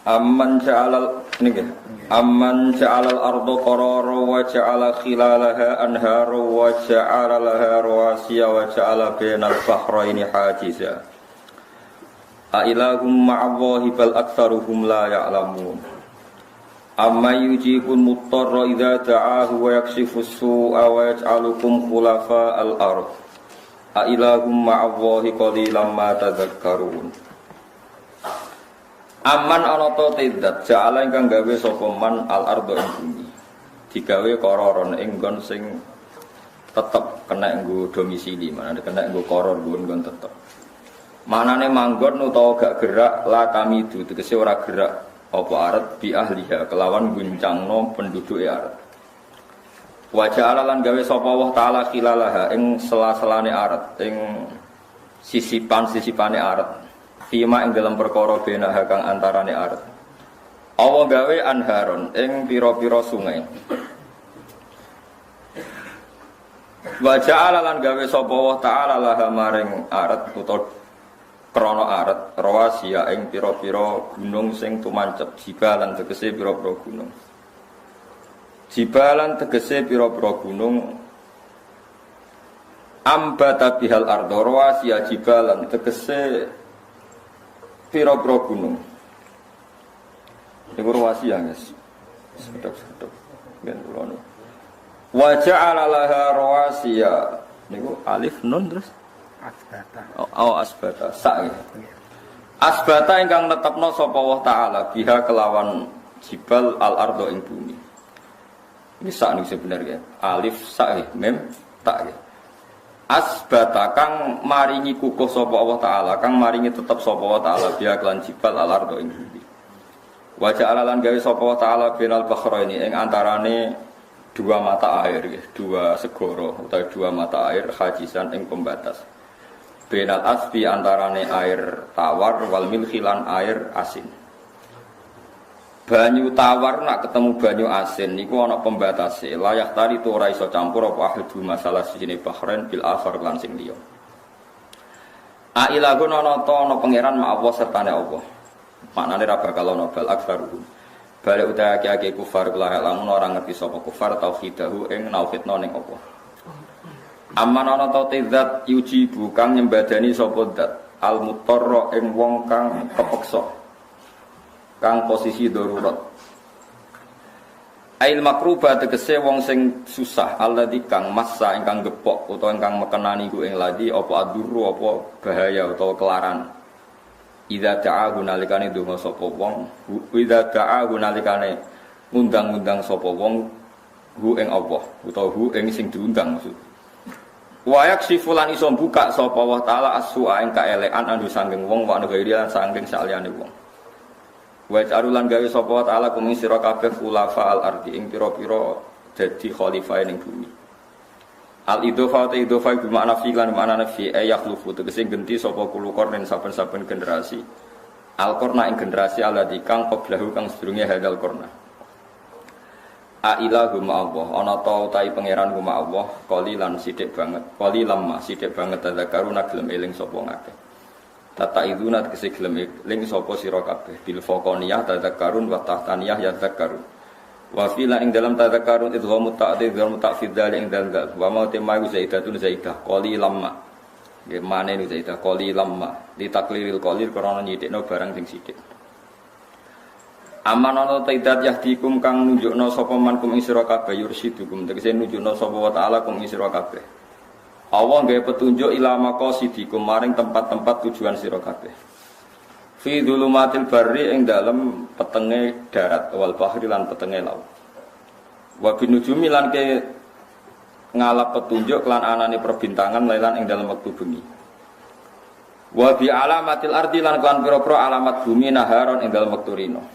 Amman ja'alal ardu qarara wa ja'ala khilalaha anhara wa ja'ala laha rawasiya wa ja'ala bainal bahraini hajiza. A ilahum ma'allahi bal aktsaruhum la ya'lamun. Amma yujibul muttarra idza da'ahu wa yakshifus su'a wa yaj'alukum khulafa'al ard. A ilahum ma'allahi qalilan ma tadhakkarun. Aman ana ta tidak ja'ala ingkang gawe sapa man al ardo ing bumi digawe kororon ing nggon sing tetep kena nggo domisili manane kena nggo koror nggon tetep manane manggon utawa gak gerak la kami du tegese ora gerak apa aret bi ahliha kelawan guncangno penduduke aret wa ja'ala lan gawe sapa Allah taala khilalaha ing sela-selane aret ing sisipan-sisipane aret fima ing dalam perkara bena kang antarane aret. Allah gawe anharon ing pira-pira sungai. Wa ja'ala lan gawe sapa wa ta'ala laha maring aret utawa krana aret rawasiya ing pira-pira gunung sing tumancep jibalan tegese pira-pira gunung. Jibalan tegese pira-pira gunung ambata bihal ardo rawasiya jibalan tegese pira-pira gunung. Niku rawasiya guys. Sedap-sedap. Ben kula. Wa ja'ala laha rawasiya. Niku alif nun terus asbata. Asbata. Sak. Asbata ingkang netepno sapa Allah taala biha kelawan jibal al ardo ing bumi. Ini sak niku sebenarnya. Alif sak mem tak. Asbata kang maringi kukuh sapa Allah taala kang maringi tetep sapa Allah taala biya kelan jibal al ardo ing bumi wa ja'ala lan gawe sapa Allah taala binal bahraini ing antarane dua mata air dua segara utawa dua mata air hajisan ing pembatas binal asbi antarane air tawar wal milkhilan air asin banyu tawar nak ketemu banyu asin niku ana pembatase layak tari tu ora iso campur apa ahdu masalah sijine bahrain bil akhar lan sing liya a ilagun ana ta ana pangeran ma Allah sertane Allah maknane ra bakal ana bal aktsaruhum bale utawa aki kufar kula lamun ora ngerti sapa kufar tauhidahu ing nauhidna ning Allah amman ana ta zat yujibu kang nyembadani sapa zat al mutarra ing wong kang kepeksa kang posisi darurat ail makruba tegese wong sing susah alladzi kang massa ingkang gepok utawa ingkang mekenani ku ing ladi apa aduru apa bahaya utawa kelaran idza ta'ahu nalikane donga sapa wong idza ta'ahu nalikane ngundang-undang sapa wong hu ing Allah utawa hu ing sing diundang maksud wa yaksifulan iso buka sapa wa taala as-su'a ing kaelekan anu sanging wong wa negeri lan sanging saliyane wong wa ta'arulan gawe sapa taala kum sira kabeh khulafa al ardi ing pira-pira dadi khalifah ning bumi al idhofa ta idhofa bi makna fi lan makna fi ayakhlufu tegese genti sapa kulo kornen saben-saben generasi al qarna ing generasi alladzi kang qablahu kang sedurunge hadal qarna a ilahu ma Allah ana ta utahe pangeran ku ma Allah qalilan sithik banget qalilan ma sithik banget tadzakaruna gelem eling sapa ngakeh tata iduna tegese gelem ling sapa sira kabeh bil faqaniyah tadzakarun wa tahtaniyah yadzakarun wa fila ing dalam tadzakarun idghamu ta'did wa mutafid dal ing dal wa ma tamayu zaidatun zaidah qalilam ma nggih mane niku zaidah qalilam ma li taklilil qalil karena nyithikno barang sing sithik amanono taidat yahdikum kang nunjukna sapa man kum ing sira kabeh yursidukum tegese nunjukna sapa wa ta'ala kum ing sira kabeh Allah gawe petunjuk ila maqasidikum maring tempat-tempat tujuan sira kabeh. Fi dzulumatil barri ing dalem petenge darat wal bahri lan petenge laut. Wa binujumi lan ke ngalap petunjuk lan anane perbintangan lan ing dalem wektu bengi. Wa bi alamatil ardi lan kan pira-pira alamat bumi naharon ing dalem wektu rino.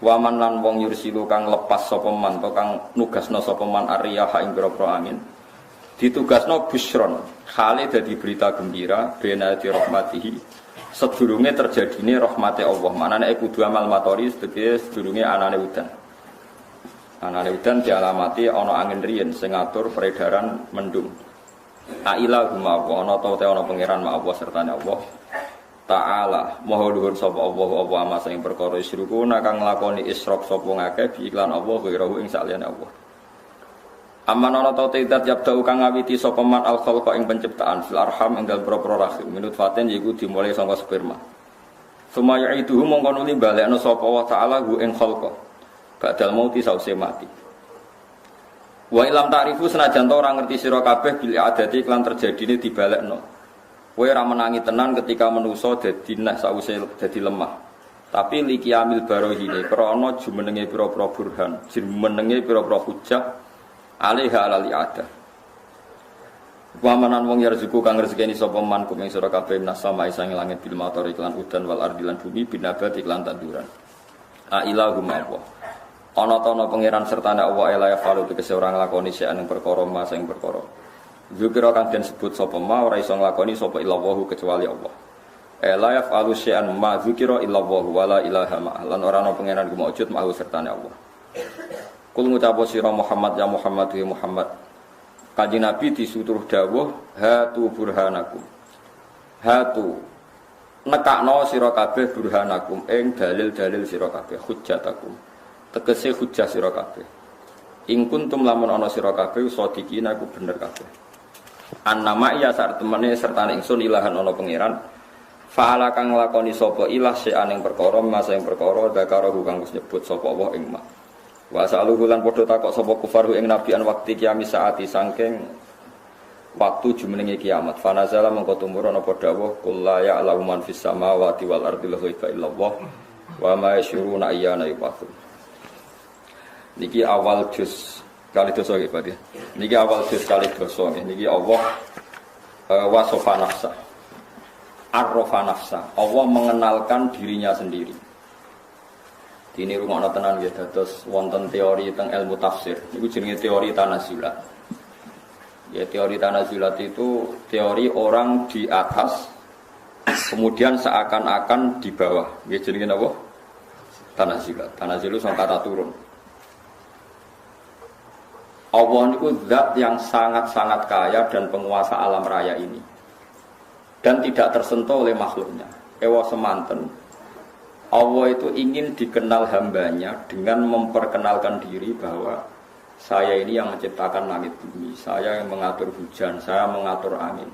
Wa man lan wong yursilu kang lepas sapa man to kang nugasna sapa man ariyaha ing pira-pira angin. Ditugasno busron khale dadi berita gembira bena di rahmatihi sedurunge terjadine rahmate Allah manane kudu amal matori sedurunge anane udan dialamati ana angin riyen sing ngatur peredaran mendung ailahu ma ana ta ana pangeran ma Allah sertane Allah ta'ala maha luhur sapa Allah apa ama sing perkara isyruku kang nglakoni isyrok sapa ngakeh bi iklan Allah ghirahu ing saliyane Allah. Aman ana ta tidak yabda'u kang ngawiti sapa man al khalqa ing penciptaan fil arham ing dalem pro-pro rahim minut faten yiku dimulai saka sperma. Sumaya itu mongko nuli balekno sapa wa ta'ala hu ing khalqa. Badal mauti sause mati. Wa ilam ta'rifu senajan ta ora ngerti sira kabeh bil adati iklan terjadine dibalekno. Kowe ora menangi tenan ketika manusa dadi nah sause dadi lemah. Tapi likiamil barohine krana jumenenge pira-pira burhan, jumenenge pira-pira hujjah alaiha alali ada. Wamanan wong yarzuku kang rezekeni sapa man kumeng sira kabeh nasama isang langit bil mator iklan udan wal ardi lan bumi binabat iklan tanduran. A ilahum Allah. Ana ta ana pangeran sertane Allah ela ya falu tegese ora nglakoni sing perkara mas ing perkara. Zikira kang den sebut sapa ma ora iso nglakoni sapa illallahu kecuali Allah. La yaf'alu syai'an ma zikira illallahu wala ilaha ma lan ora ana pangeran maujud mahu sertane Allah. Kul ngucapo sira Muhammad ya Muhammad ya Muhammad. Kanjeng Nabi disuruh dawuh hatu burhanakum. Hatu nekakno sira kabeh burhanakum ing dalil-dalil sira kabeh hujjatakum. Tegese hujjah sira kabeh. In kuntum lamun ana sira kabeh sadiqina ku bener kabeh. Annama iya sak temene sertane ingsun ilahan ana pangeran fa'ala kang nglakoni sapa ilah sean ing perkara masa ing perkara dakara kang wis nyebut sapa Allah ing ma wa saluhu lan padha takok sapa kufaru ing nabian waktu kiamat saati saking waktu jumenenge kiamat fanazala mengko tumurun apa dawuh qul la ya'lamu man fis samawati wal ardi ghaiba illallah wa ma yashuruna ayyana yub'atsun. Niki awal juz kali dosa nggih Pak. Niki awal juz kali dosa nggih. Niki Allah wasofa nafsa. Arrofa nafsa. Allah mengenalkan dirinya sendiri. Dini rungokno tenan nggih dados wonten teori teng ilmu tafsir. Niku jenenge teori tanazulat. Ya teori tanazulat itu teori orang di atas kemudian seakan-akan di bawah. Nggih jenenge napa? Tanazulat. Tanazul itu kata turun. Allah itu zat yang sangat-sangat kaya dan penguasa alam raya ini dan tidak tersentuh oleh makhluknya. Ewa semanten Allah itu ingin dikenal hambanya dengan memperkenalkan diri bahwa saya ini yang menciptakan langit bumi, saya yang mengatur hujan, saya mengatur angin.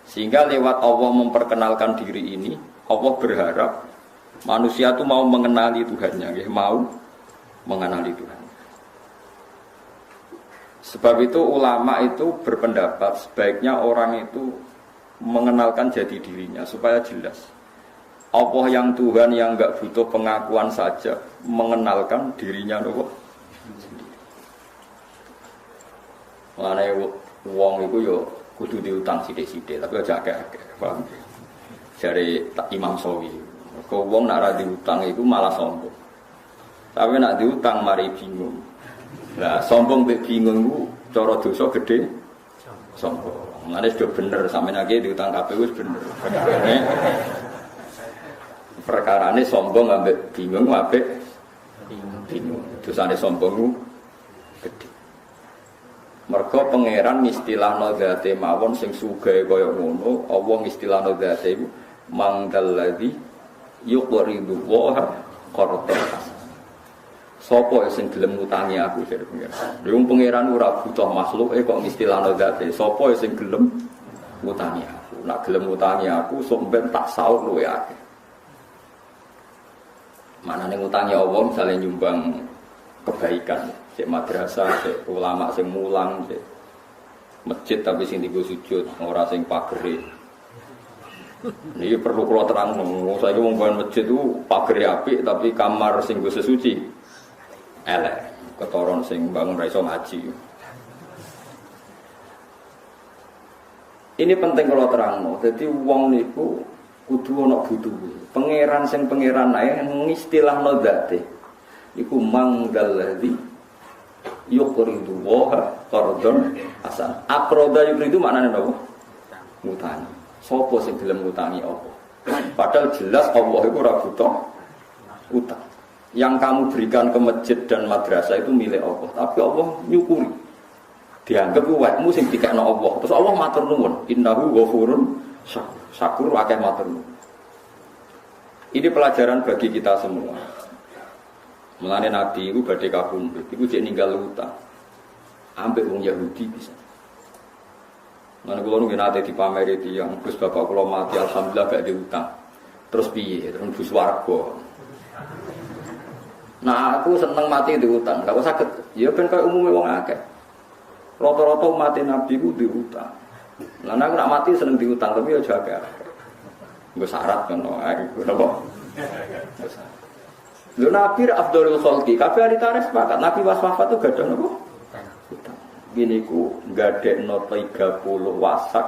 Sehingga lewat Allah memperkenalkan diri ini, Allah berharap manusia itu mau mengenali Tuhannya, mau mengenali Tuhan. Sebab itu ulama itu berpendapat sebaiknya orang itu mengenalkan jati dirinya supaya jelas. Allah yang Tuhan yang enggak butuh pengakuan saja mengenalkan dirinya sendiri. Mulane wong iku yo kudu diutang sithik-sithik tapi aja akeh-akeh. Paham? Jare Imam Sawi. Kok wong nek ora diutang iku malah sombong. Tapi nek diutang mari bingung. Lah sombong mbek bingung ku cara dosa gede sombong. Mane sudah bener sampeyan iki diutang kabeh wis bener. Perkarane sombong ambek bingung apik bingung. Dosane sombong ku gede. Mergo pangeran istilahna zate mawon sing sugih kaya ngono, Allah istilahna zate iku mangdalladzi yuqridu wa qardan. Sopo sing gelem ngutangi aku dari pangeran. Wong pangeran ora butuh makhluk kok istilahno zate. Sopo sing gelem ngutangi aku. Nek gelem ngutangi aku sok ben tak saur luwe akeh. Manane ngutangi Allah misalnya nyumbang kebaikan, cek madrasah, cek ulama sing mulang, cek masjid tapi sing digo sujud, ora sing pagere. Ini perlu kula terangno. Saiki wong ban masjid itu pagere apik tapi kamar sing go sesuci elek, ketoron sing bangun ra iso ngaji. Ini penting kalau terangno. Jadi wong niku kudu ana butuhe. Pangeran sing pangeran ae ngistilahno zate. Iku mangdalladzi yuqridu wa qardan hasan. Aqrada yuqridu maknane napa? Ngutangi. Sopo sing gelem ngutangi apa? Padahal jelas Allah iku ora butuh utang. Yang kamu berikan ke masjid dan madrasah itu milik Allah, tapi Allah nyukuri. Dianggap wekmu sing dikekno Allah. Terus Allah matur nuwun, innahu ghafurun Syakur akeh matur. Ini pelajaran bagi kita semua. Mulane Nabi itu badhe kapundhut, iku jek ninggal utang. Ambek wong Yahudi bisa. Mulane kula nggih nate dipameri tiyang, Gus bapak kula mati alhamdulillah gak diutang. Terus piye? Terus mlebu swarga. Nah, aku seneng mati diutang, gak saged. Ya ben kaya umume wong akeh. Rata-rata umat Nabi ku diutang. Lah nek nak mati seneng diutang, tapi aja akeh. Nggo syarat ngono ae napa? Lho Nabi Abdul Khalqi, kabeh ahli tarikh sepakat Nabi wafat itu gak ada napa? Utang. Gini ku gadekno 30 wasak.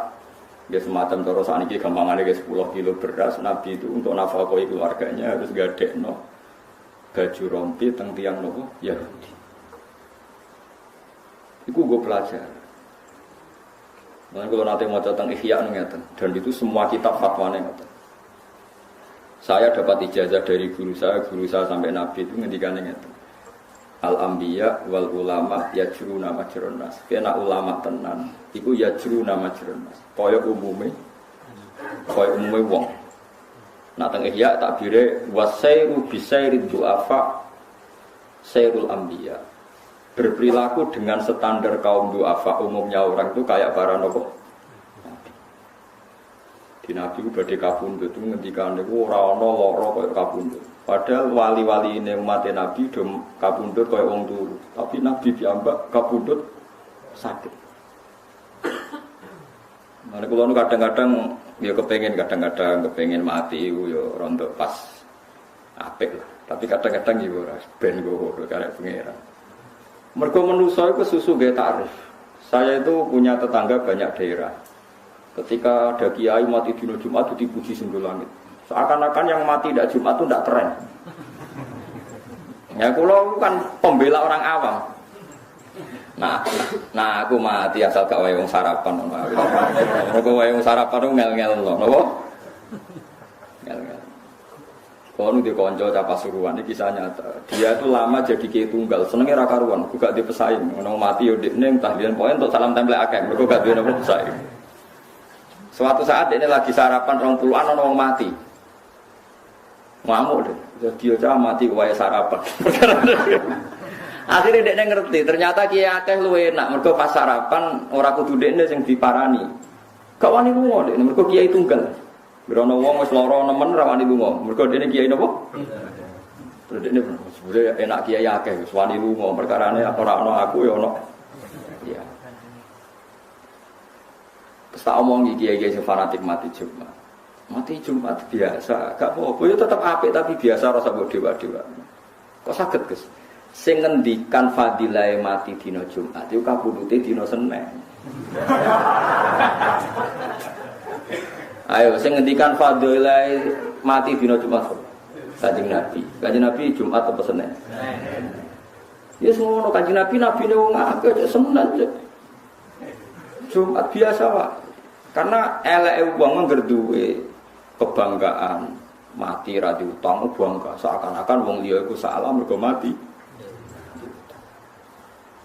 Ya semacam cara saniki gampangane 10 kilo beras Nabi itu untuk nafkahi keluarganya harus gadekno baju rompi teng tiyang napa? Yahudi. Iku gue pelajar. Makanya kalau nanti mau tentang Ihya ngeten, dan itu semua kitab fatwane ngeten. Saya dapat ijazah dari guru saya sampai Nabi itu ngendikane ngeten. Al-anbiya wal ulama yajruna majrun nas. Kena ulama tenan, iku yajruna majrun nas. Kaya umume wong. Nah teng Ihya takbire wasairu bisairid du'afa sairul anbiya. Berperilaku dengan standar kaum du'afa umumnya orang itu kayak para nopo di Nabi itu badhe kapundhut itu ngendikane iku ora ana lara kaya kapundhut. Padahal wali-wali ini umat Nabi do kapundhut kaya wong turu, tapi Nabi piyambak kapundhut sakit. Mane kula kadang-kadang ya kepengin mati iku ya rontok pas apik lah. Tapi kadang-kadang ya ora ben go karek pangeran. Mergo manusa iku susu nggih takrif. Saya itu punya tetangga banyak daerah. Ketika ada kiai mati dina Jumat itu dipuji sing langit. Seakan-akan yang mati tidak Jumat itu tidak keren. Ya kula kan pembela orang awam. Nah aku mati asal gak wae wong sarapan ngono. Mergo wae wong sarapan ngel-ngel lho, napa? Ngel-ngel. Kono di konco capa suruhan ini kisah nyata. Dia itu lama jadi kiai tunggal, senenge ra karuan, gak dipesaing. Ono mati yo dekne tahlilan poin untuk salam tempel akeh, mergo gak duwe napa pesaing. Suatu saat ini lagi sarapan 20-an ono wong mati. Ngamuk deh. Dia cah mati wae sarapan. Akhirnya dekne ngerti, ternyata kiai akeh luwih enak, mergo pas sarapan ora kudu dekne sing diparani. Gak wani lunga dekne, mergo kiai tunggal. Berono wong wis lara nemen ra wani lunga. Mergo dene kiai napa? Terus dene sebenarnya enak kiai akeh wis wani lunga. Perkarane ora ana aku ya ono. Iya. Terus tak omongi kiai-kiai sing fanatik mati Jumat. Mati Jumat biasa, gak apa-apa ya tetep apik tapi biasa rasa mbok dewa-dewa. Kok saged, Gus? Sing ngendikan fadilahe mati dina Jumat iku kabudute dina Senin. Ayo, sing ngendikan fadilahe mati dina Jumat. Kanjeng Nabi. Kanjeng Nabi Jumat apa Senin? Ya semono Kanjeng Nabi nabine wong akeh Senin. Jumat biasa wae. Karena eleke wong ngger duwe kebanggaan mati ra diutang bangga seakan-akan wong liya iku salah mergo mati.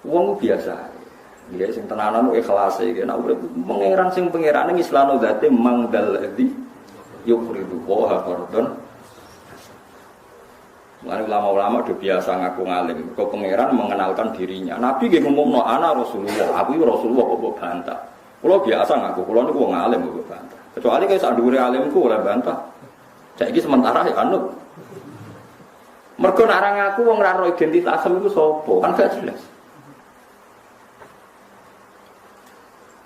Wong biasa. Dia sing tenanan ikhlas iki nek urip pangeran sing pangerane ngislano zate mangdal ladzi yuqridu wa qardon. Mulane ulama-ulama udah biasa ngaku ngalim. Kok pangeran mengenalkan dirinya. Nabi nggih ngomongno ana Rasulullah, aku iki Rasulullah kok bantah. Kulo biasa ngaku, kulo niku wong alim kok bantah. Kecuali kaya sak dhuwure alimku ora bantah. Saiki sementara ya anut. Mergo nek ora ngaku wong ora ro identitas iku sapa? Kan gak jelas.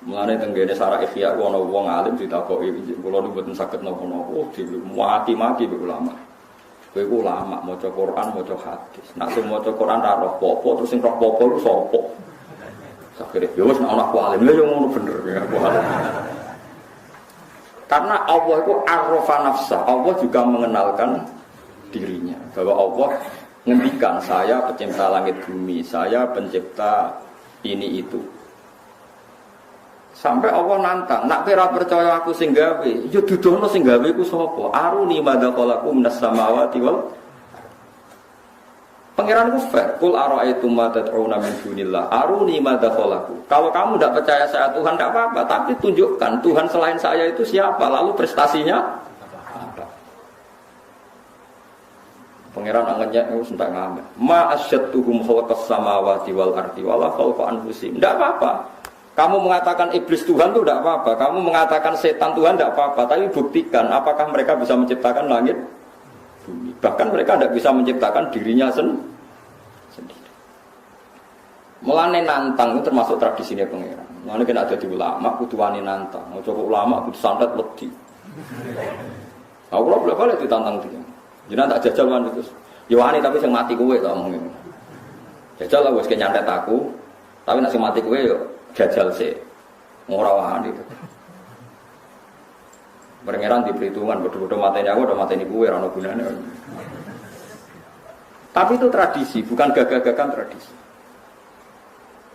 Mulane tenggene sarah Ihya ana wong alim ditakoki kula niku mboten saged napa-napa mati-mati kok ulama. Kowe iku ulama maca Quran, maca hadis. Nek sing maca Quran ra roh apa terus sing roh apa iku sapa? Sakire yo wis nek ana aku alim lho yo ngono bener ya aku alim. Karena Allah itu arrafa nafsa, Allah juga mengenalkan dirinya bahwa Allah ngendikan saya pencipta langit bumi, saya pencipta ini itu. Sampai Allah nantang, nak kira percaya aku sing gawe, yo dudono sing gawe ku sapa? Aruni madza khalaqu minas samawati wal. Pangeran itu fair. Kul ara'aitum ma tad'una min dunillah aruni madza khalaqu. Kalau kamu tidak percaya saya Tuhan tidak apa-apa, tapi tunjukkan Tuhan selain saya itu siapa, lalu prestasinya apa. Pangeran anggenya itu sentak ngamen. Ma asyadtuhum khalaqas samawati wal ardi wala khalqa anfusihim. Tidak apa-apa. Kamu mengatakan iblis Tuhan itu tidak apa-apa. Kamu mengatakan setan Tuhan tidak apa-apa. Tapi buktikan apakah mereka bisa menciptakan langit bumi. Bahkan mereka tidak bisa menciptakan dirinya sendiri. Mulane nantang itu termasuk tradisinya pangeran. Mulane kena ada di ulama kudu wani nantang. Mau coba ulama kudu santet wedi. Aku lho boleh ditantang dia. Jenengan tak jajal wan itu. Ya wani tapi sing mati kowe tak omong ngene. Jajal lah wis nyantet aku. Tapi nek sing mati kowe yo jajal sih. Ora wani itu. Pangeran di perhitungan bodoh-bodoh mateni aku udah mateni kowe ora ono gunane. Tapi itu tradisi, bukan gagah-gagahan tradisi.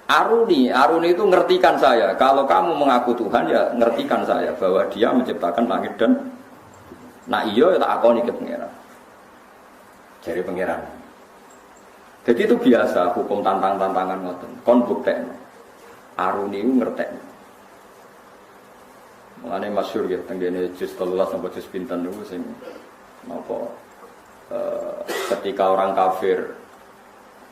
Aruni itu ngertikan saya. Kalau kamu mengaku Tuhan ya ngertikan saya bahwa Dia menciptakan langit dan nah iya ya tak akoni ke pangeran. Jadi pangeran. Jadi itu biasa hukum tantang-tantangan ngoten. Kon buktekno. Aruni itu ngertekno. Mulane masyhur ya tenggene juz 13 sampai juz pinten niku sing napa ketika orang kafir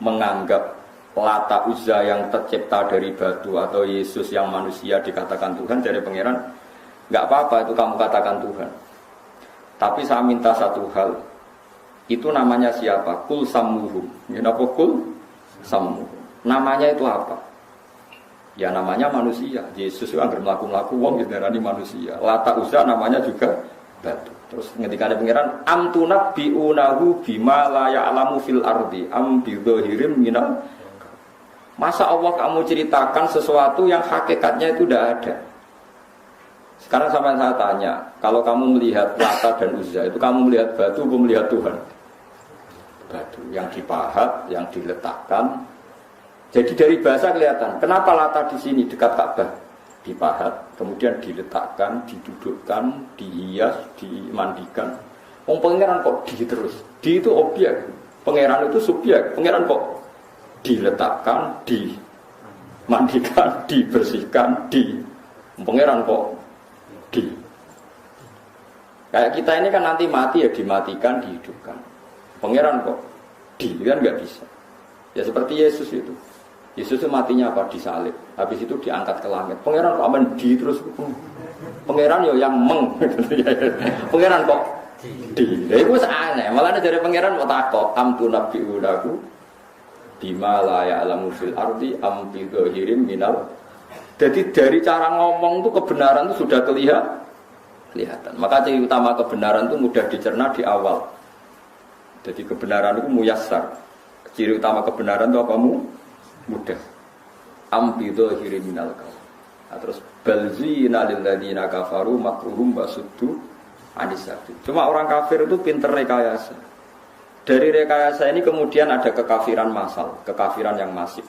menganggap Lata Uzza yang tercipta dari batu atau Yesus yang manusia dikatakan Tuhan, dari pangeran, nggak apa-apa itu kamu katakan Tuhan. Tapi saya minta satu hal, itu namanya siapa? Kul sammuhum. Kenapa kul sammuhum? Namanya itu apa? Ya namanya manusia. Yesus itu anggar melaku-melaku wong diarani manusia. Lata Uzza namanya juga batu. Terus ketika ada pangeran, am tunabbi'unahu bima la ya'lamu fil ardi am bidzahirim minal. Masa Allah kamu ceritakan sesuatu yang hakikatnya itu tidak ada. Sekarang sampai saya tanya, kalau kamu melihat Lata dan Uzza itu kamu melihat batu atau melihat Tuhan? Batu yang dipahat, yang diletakkan. Jadi dari bahasa kelihatan. Kenapa Lata di sini dekat Ka'bah? Dipahat, kemudian diletakkan, didudukkan, dihias, dimandikan. Pangeran kok di terus? Di itu objek, pangeran itu subjek. Pangeran kok diletakkan, dimandikan, dibersihkan, pangeran kok kayak kita ini kan nanti mati ya dimatikan, dihidupkan. Pangeran kok kan nggak bisa. Ya seperti Yesus itu. Yesus itu matinya apa? Disalib. Habis itu diangkat ke langit. Pangeran kok aman terus. Pangeran yo yang pangeran kok ya itu aneh. Malah dari pangeran mau takut am tunabbi'unahu bima la ya'lamu fil ardi am bidzahirim minal. Jadi dari cara ngomong itu kebenaran itu sudah kelihatan. Maka ciri utama kebenaran itu mudah dicerna di awal. Jadi kebenaran itu muyassar. Ciri utama kebenaran itu apa? Mudah. Am bidzahirim minal. Nah, terus balzina lil ladzina kafaru makruhum basuddu anisabi. Cuma orang kafir itu pinter rekayasa. Dari rekayasa ini kemudian ada kekafiran massal, kekafiran yang masif.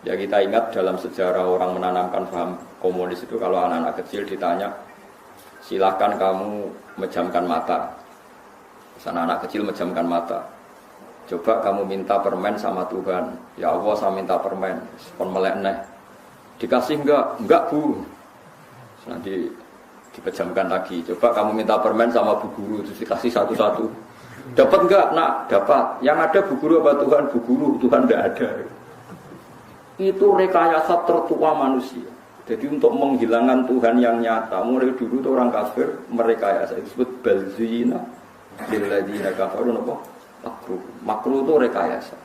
Ya kita ingat dalam sejarah orang menanamkan paham komunis itu kalau anak-anak kecil ditanya, silahkan kamu menjamkan mata. Sana anak kecil menjamkan mata. Coba kamu minta permen sama Tuhan. Ya Allah saya minta permen. Pon melek neh. Dikasih enggak bu. Nanti dipejamkan lagi. Coba kamu minta permen sama bu guru, terus dikasih satu-satu. Dapat enggak? Nak, dapat. Yang ada bu guru apa Tuhan? Bu guru, Tuhan enggak ada. Itu rekayasa tertua manusia. Jadi untuk menghilangkan Tuhan yang nyata, mulai dulu itu orang kafir merekayasa. Itu disebut balzina lilladzina kafaru apa? Makruh. Makruh itu rekayasa.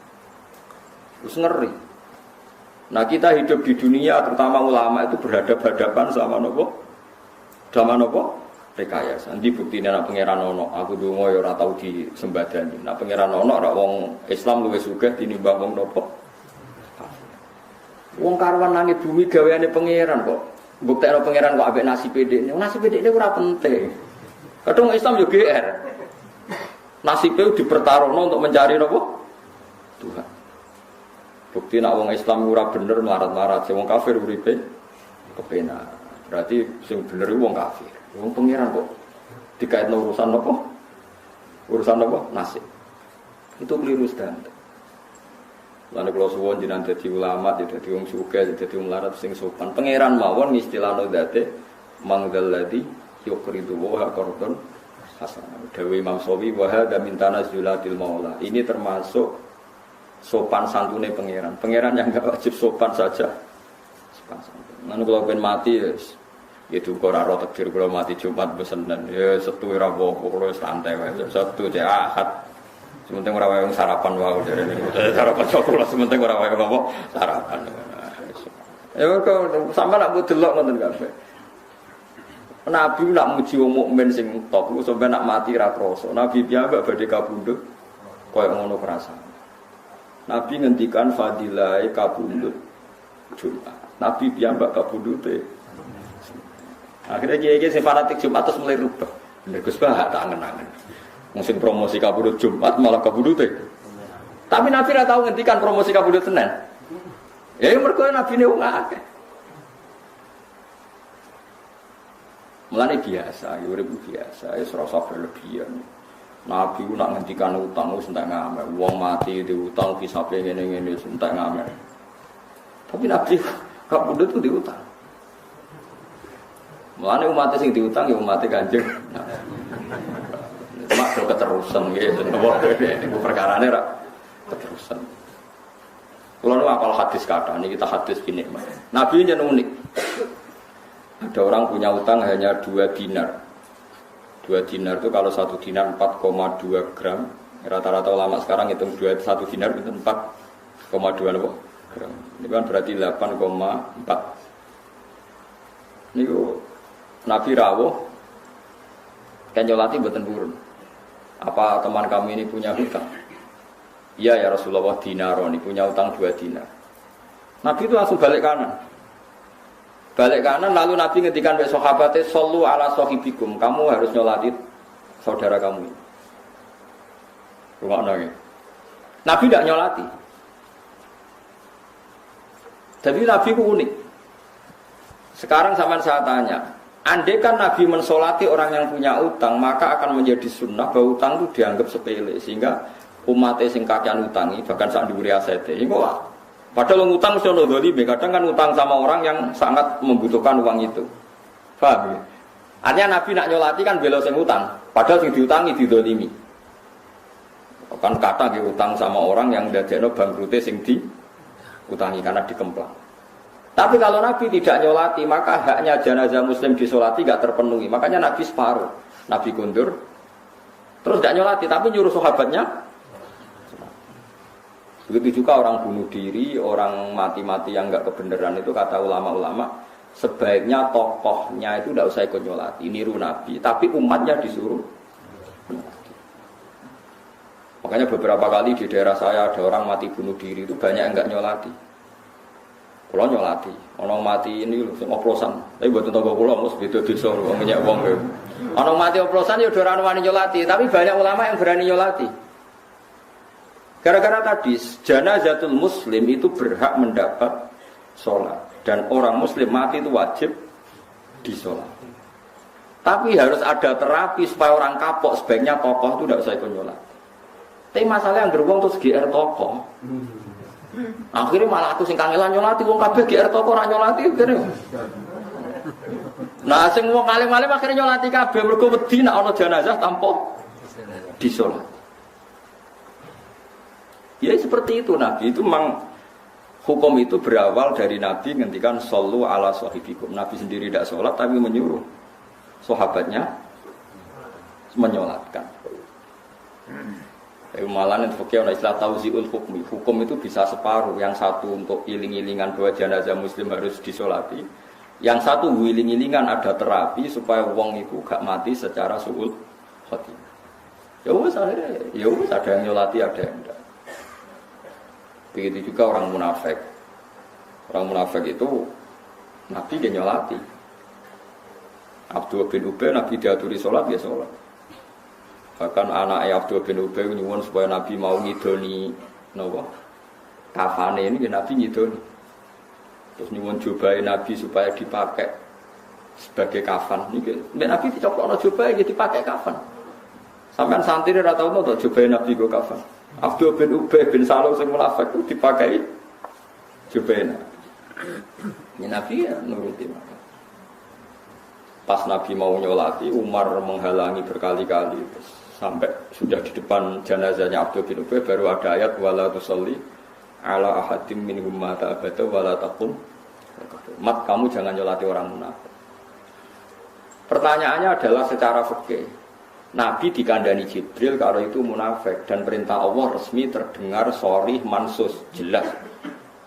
Terus ngeri. Nah kita hidup di dunia, terutama ulama itu berhadapan-hadapan sama nopo? Sama nopo? Rekayasa. Nanti buktinya nak pangeran ono, aku dungo ya ora tau disembadani. Nak pangeran ono ora wong Islam luwih sugih tinimbang wong nopo? Wong karuan langit bumi gaweane pangeran kok. Buktekno pangeran kok ambek nasi pedekne. Nasi pedekne ora penting. Kadang Islam yo GR. Nasibe dipertaruhno untuk mencari nopo? Tuhan. Bukti nak wong Islam ora bener melarat-larat, wong kafir uripe kepenak. Berarti sing bener wong kafir. Wong pangeran kok dikaitno urusan apa? Urusan apa? Nasib. Itu keliru standar. Lalu kalau suwon jinan jadi ulama, jadi wong sugih, jadi wong larat sing sopan. Pangeran mawon istilahno date mangdalladzi yuqridu wa qardun hasan. Dewi Imam Sawi wa hadza min tanazulatil maula. Ini termasuk sopan santune pangeran. Pangeran yang enggak wajib sopan saja. Sopan santun. Lalu kalau pengen mati ya duka ora ro takdir kula mati Jumat besenen. Ya Setu ora apa-apa kula santai wae. Setu cek Ahad. Sementing ora wae sarapan wae jare niku. Sarapan kula sementing ora wae apa sarapan. Ya kok sampe nak delok ngoten kabeh. Nabi nak muji wong mukmin sing top ku sampe nak mati ra krasa. Nabi piyambak badhe kabundut koyo ngono perasaan. Nabi ngendikan fadilah kabundut Jumat. Nabi piyambak kabundute. Akhirnya kiai-kiai sing fanatik Jumat terus mulai rubah. Bener Gus Bah tak angen-angen. Musim promosi kabudut Jumat malah kabudute. Tapi Nabi ora tau ngendikan promosi kabudut Senin. Ya mergo Nabi ne wong akeh. Mulane biasa, ya urip biasa, ya ora usah berlebihan. Nabi ku nak ngendikan utang wis entek ngamal. Wong mati diutang kisape ngene-ngene entek ngamal. Tapi Nabi kabudut ku diutang. Mulane umat sing diutang ya umat Kanjeng. Cuma do keterusan nggih, niku perkarane ra keterusan. Kula nu apal hadis kathah niki kita hadis gini, Mas. Nabi yen unik. Ada orang punya utang hanya 2 dinar. 2 dinar itu kalau 1 dinar 4,2 gram. Rata-rata ulama sekarang hitung 1 dinar itu 4,2 gram. Ini kan berarti 8,4. Niku Nabi rawuh kan nyolati mboten purun. Apa teman kami ini punya hutang? Iya ya Rasulullah dinaro ini punya utang 2 dinar. Nabi itu langsung balik kanan. Balik kanan lalu Nabi ngendikan ke sahabatnya sallu ala sahibikum. Kamu harus nyolati saudara kamu ini. Rumah nangis. Nabi tidak nyolati. Tapi Nabi itu unik. Sekarang sampean saya tanya, andai kan Nabi mensolati orang yang punya utang, maka akan menjadi sunnah bahwa utang itu dianggap sepele, sehingga umatnya sing kakean utangi, bahkan saat diberi asete. Padahal utang mesti ono dzalime, kadang kan utang sama orang yang sangat membutuhkan uang itu. Paham ya? Artinya Nabi nak nyolati kan bela sing utang, padahal sing diutangi didzalimi. Kan kata ke utang sama orang yang ndadekno bangkrute sing diutangi karena dikemplang. Tapi kalau Nabi tidak nyolati, maka haknya jenazah muslim disolati tidak terpenuhi. Makanya Nabi separuh. Nabi kundur, terus tidak nyolati, tapi nyuruh sahabatnya. Begitu juga orang bunuh diri, orang mati-mati yang enggak kebenaran itu kata ulama-ulama, sebaiknya tokohnya itu tidak usah ikut nyolati, niru Nabi. Tapi umatnya disuruh. Makanya beberapa kali di daerah saya ada orang mati bunuh diri itu banyak yang enggak nyolati. Kalau nyolati, orang mati ini oplosan. Tapi buat tentang pulau, mus beda desa, orang banyak uang. Orang mati oplosan ya udah orang wani nyolati, tapi banyak ulama yang berani nyolati. Gara-gara tadi, janazatul muslim itu berhak mendapat sholat, dan orang muslim mati itu wajib disolat. Tapi harus ada terapi supaya orang kapok, sebaiknya tokoh itu tidak usah ikut nyolat. Tapi masalah yang beruang terus GR tokoh. Akhirnya malah aku sing kangelan nyolati wong kabeh GR toko ora nyolati kene. Nah sing wong alim-alim akhirnya nyolati kabeh mergo wedi nek ana jenazah tanpa disolat. Ya seperti itu Nabi itu memang hukum itu berawal dari Nabi ngendikan sallu ala sahibikum. Nabi sendiri tidak sholat tapi menyuruh sahabatnya menyolatkan. Malah itu fikih ana istilah tauziul hukmi. Hukum itu bisa separuh. Yang satu untuk iling-ilingan bahwa jenazah muslim harus disolati. Yang satu iling-ilingan ada terapi supaya wong itu gak mati secara suul khotimah. Ya wis akhirnya ya wis ada yang nyolati ada yang enggak. Begitu juga orang munafik. Orang munafik itu Nabi dia nyolati. Abdullah bin Ubay Nabi diaturi sholat dia sholat. Bahkan anak Abdullah bin Ubay nyuwun supaya Nabi mau ngidoni napa kafane ini Nabi ngidoni. Terus nyuwun jubahe Nabi supaya dipakai sebagai kafan. Niki Nabi dicoklokno jubahe dipakai kafan. Sampean santri ora tau to jubahe Nabi go kafan. Abdul bin Ubay bin Salul sing munafik itu dipakai jubahe Nabi. Ya Nabi ya nuruti maka. Pas Nabi mau nyolati, Umar menghalangi berkali-kali sampai sudah di depan jenazahnya Abdul bin Ubay baru ada ayat wala tusalli ala ahadim minhum mata abada wala taqum. Mat, kamu jangan nyolati orang munafik. Pertanyaannya adalah secara fikih. Nabi dikandani Jibril kalau itu munafik dan perintah Allah resmi terdengar sharih mansus jelas.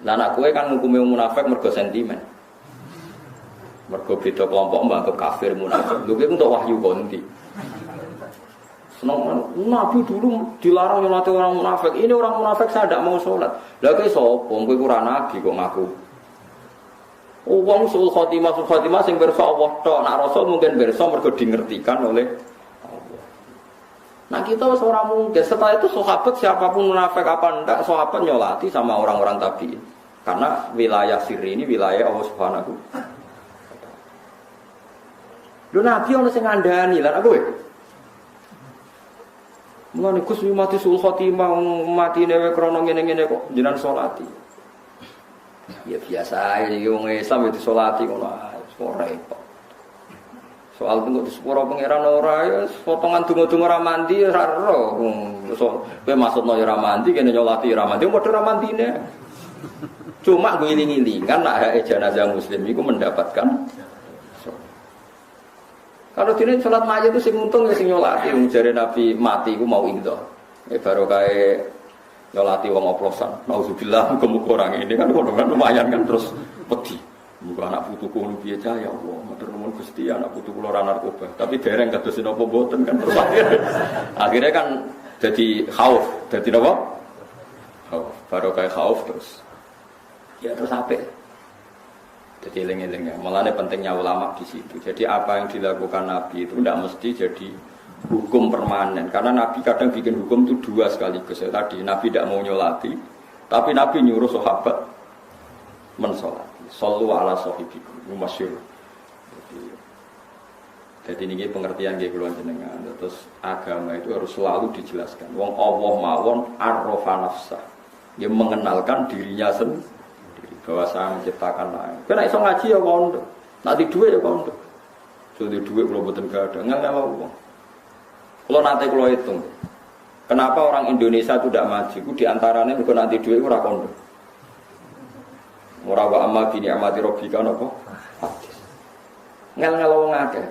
Lah anak kowe kan ngukumi munafik mergo sentimen. Mergo beda kelompok mbak kafir munafik. Lho kuwi untuk wahyu konti. Senang Nabi dulu dilarang nyolati orang munafik. Ini orang munafik saya tidak mau sholat. Lah kowe sapa? Kowe ora nabi kok ngaku. Wong sul khotimah sing pirsa Allah tok. Nak rasul mungkin pirsa mergo dingertikan oleh Allah. Nah kita seorang mungkin setelah itu sahabat siapapun munafik apa enggak sahabat nyolati sama orang-orang tabi'in. Karena wilayah sirri ini wilayah Allah Subhanahu. Lho Nabi ono sing ngandani lan aku mulane Gus mati sul khotimah mati newe krana ngene-ngene kok jenengan salati. Ya biasa iki wong Islam itu salati ngono ora repot. Soal tengok di sepuro pangeran ora ya potongan donga-donga ora mandi ora ero. Kowe maksudno ora mandi kene nyolati ora mandi padha ora mandine. Cuma gue iling-ilingan nak hak jenazah muslim iku mendapatkan. Kalau dene salat mayit itu sing untung ya sing nyolati wong jare Nabi mati iku mau indo. Baru kae nyolati wong oplosan. Nauzubillah muga-muga orang ini kan lumayan kan terus wedi. Muga anak putuku ngono piye cah ya Allah, matur nuwun Gusti anak putuku ora narkoba. Tapi dereng kados napa mboten kan terus akhirnya kan jadi khauf, jadi napa? Khauf. Baru kae khauf terus. Ya terus apik. Jadi eling-eling ya. Mulane pentingnya ulama di situ. Jadi apa yang dilakukan Nabi itu tidak mesti jadi hukum permanen. Karena Nabi kadang bikin hukum itu dua sekaligus. Ya, tadi Nabi tidak mau nyolati, tapi Nabi nyuruh sahabat mensolati. Sallu ala sahibikum. Masyhur. Jadi ini pengertian nggih kula jenengan. Terus agama itu harus selalu dijelaskan. Wong Allah mawon arrafa nafsah. Dia mengenalkan dirinya sendiri. Bahwa saya menciptakan lain. Kena iso ngaji ya kondo. Nanti duit ya kondo. Jadi duit kalau betul gak ada. Enggak apa-apa. Kalau nanti kalau hitung. Kenapa orang Indonesia itu tidak maju? Itu diantaranya kalau nanti duit itu kondo. Murah wa amma bini amati robbika apa? Hadis. Ngel-ngel wong akeh.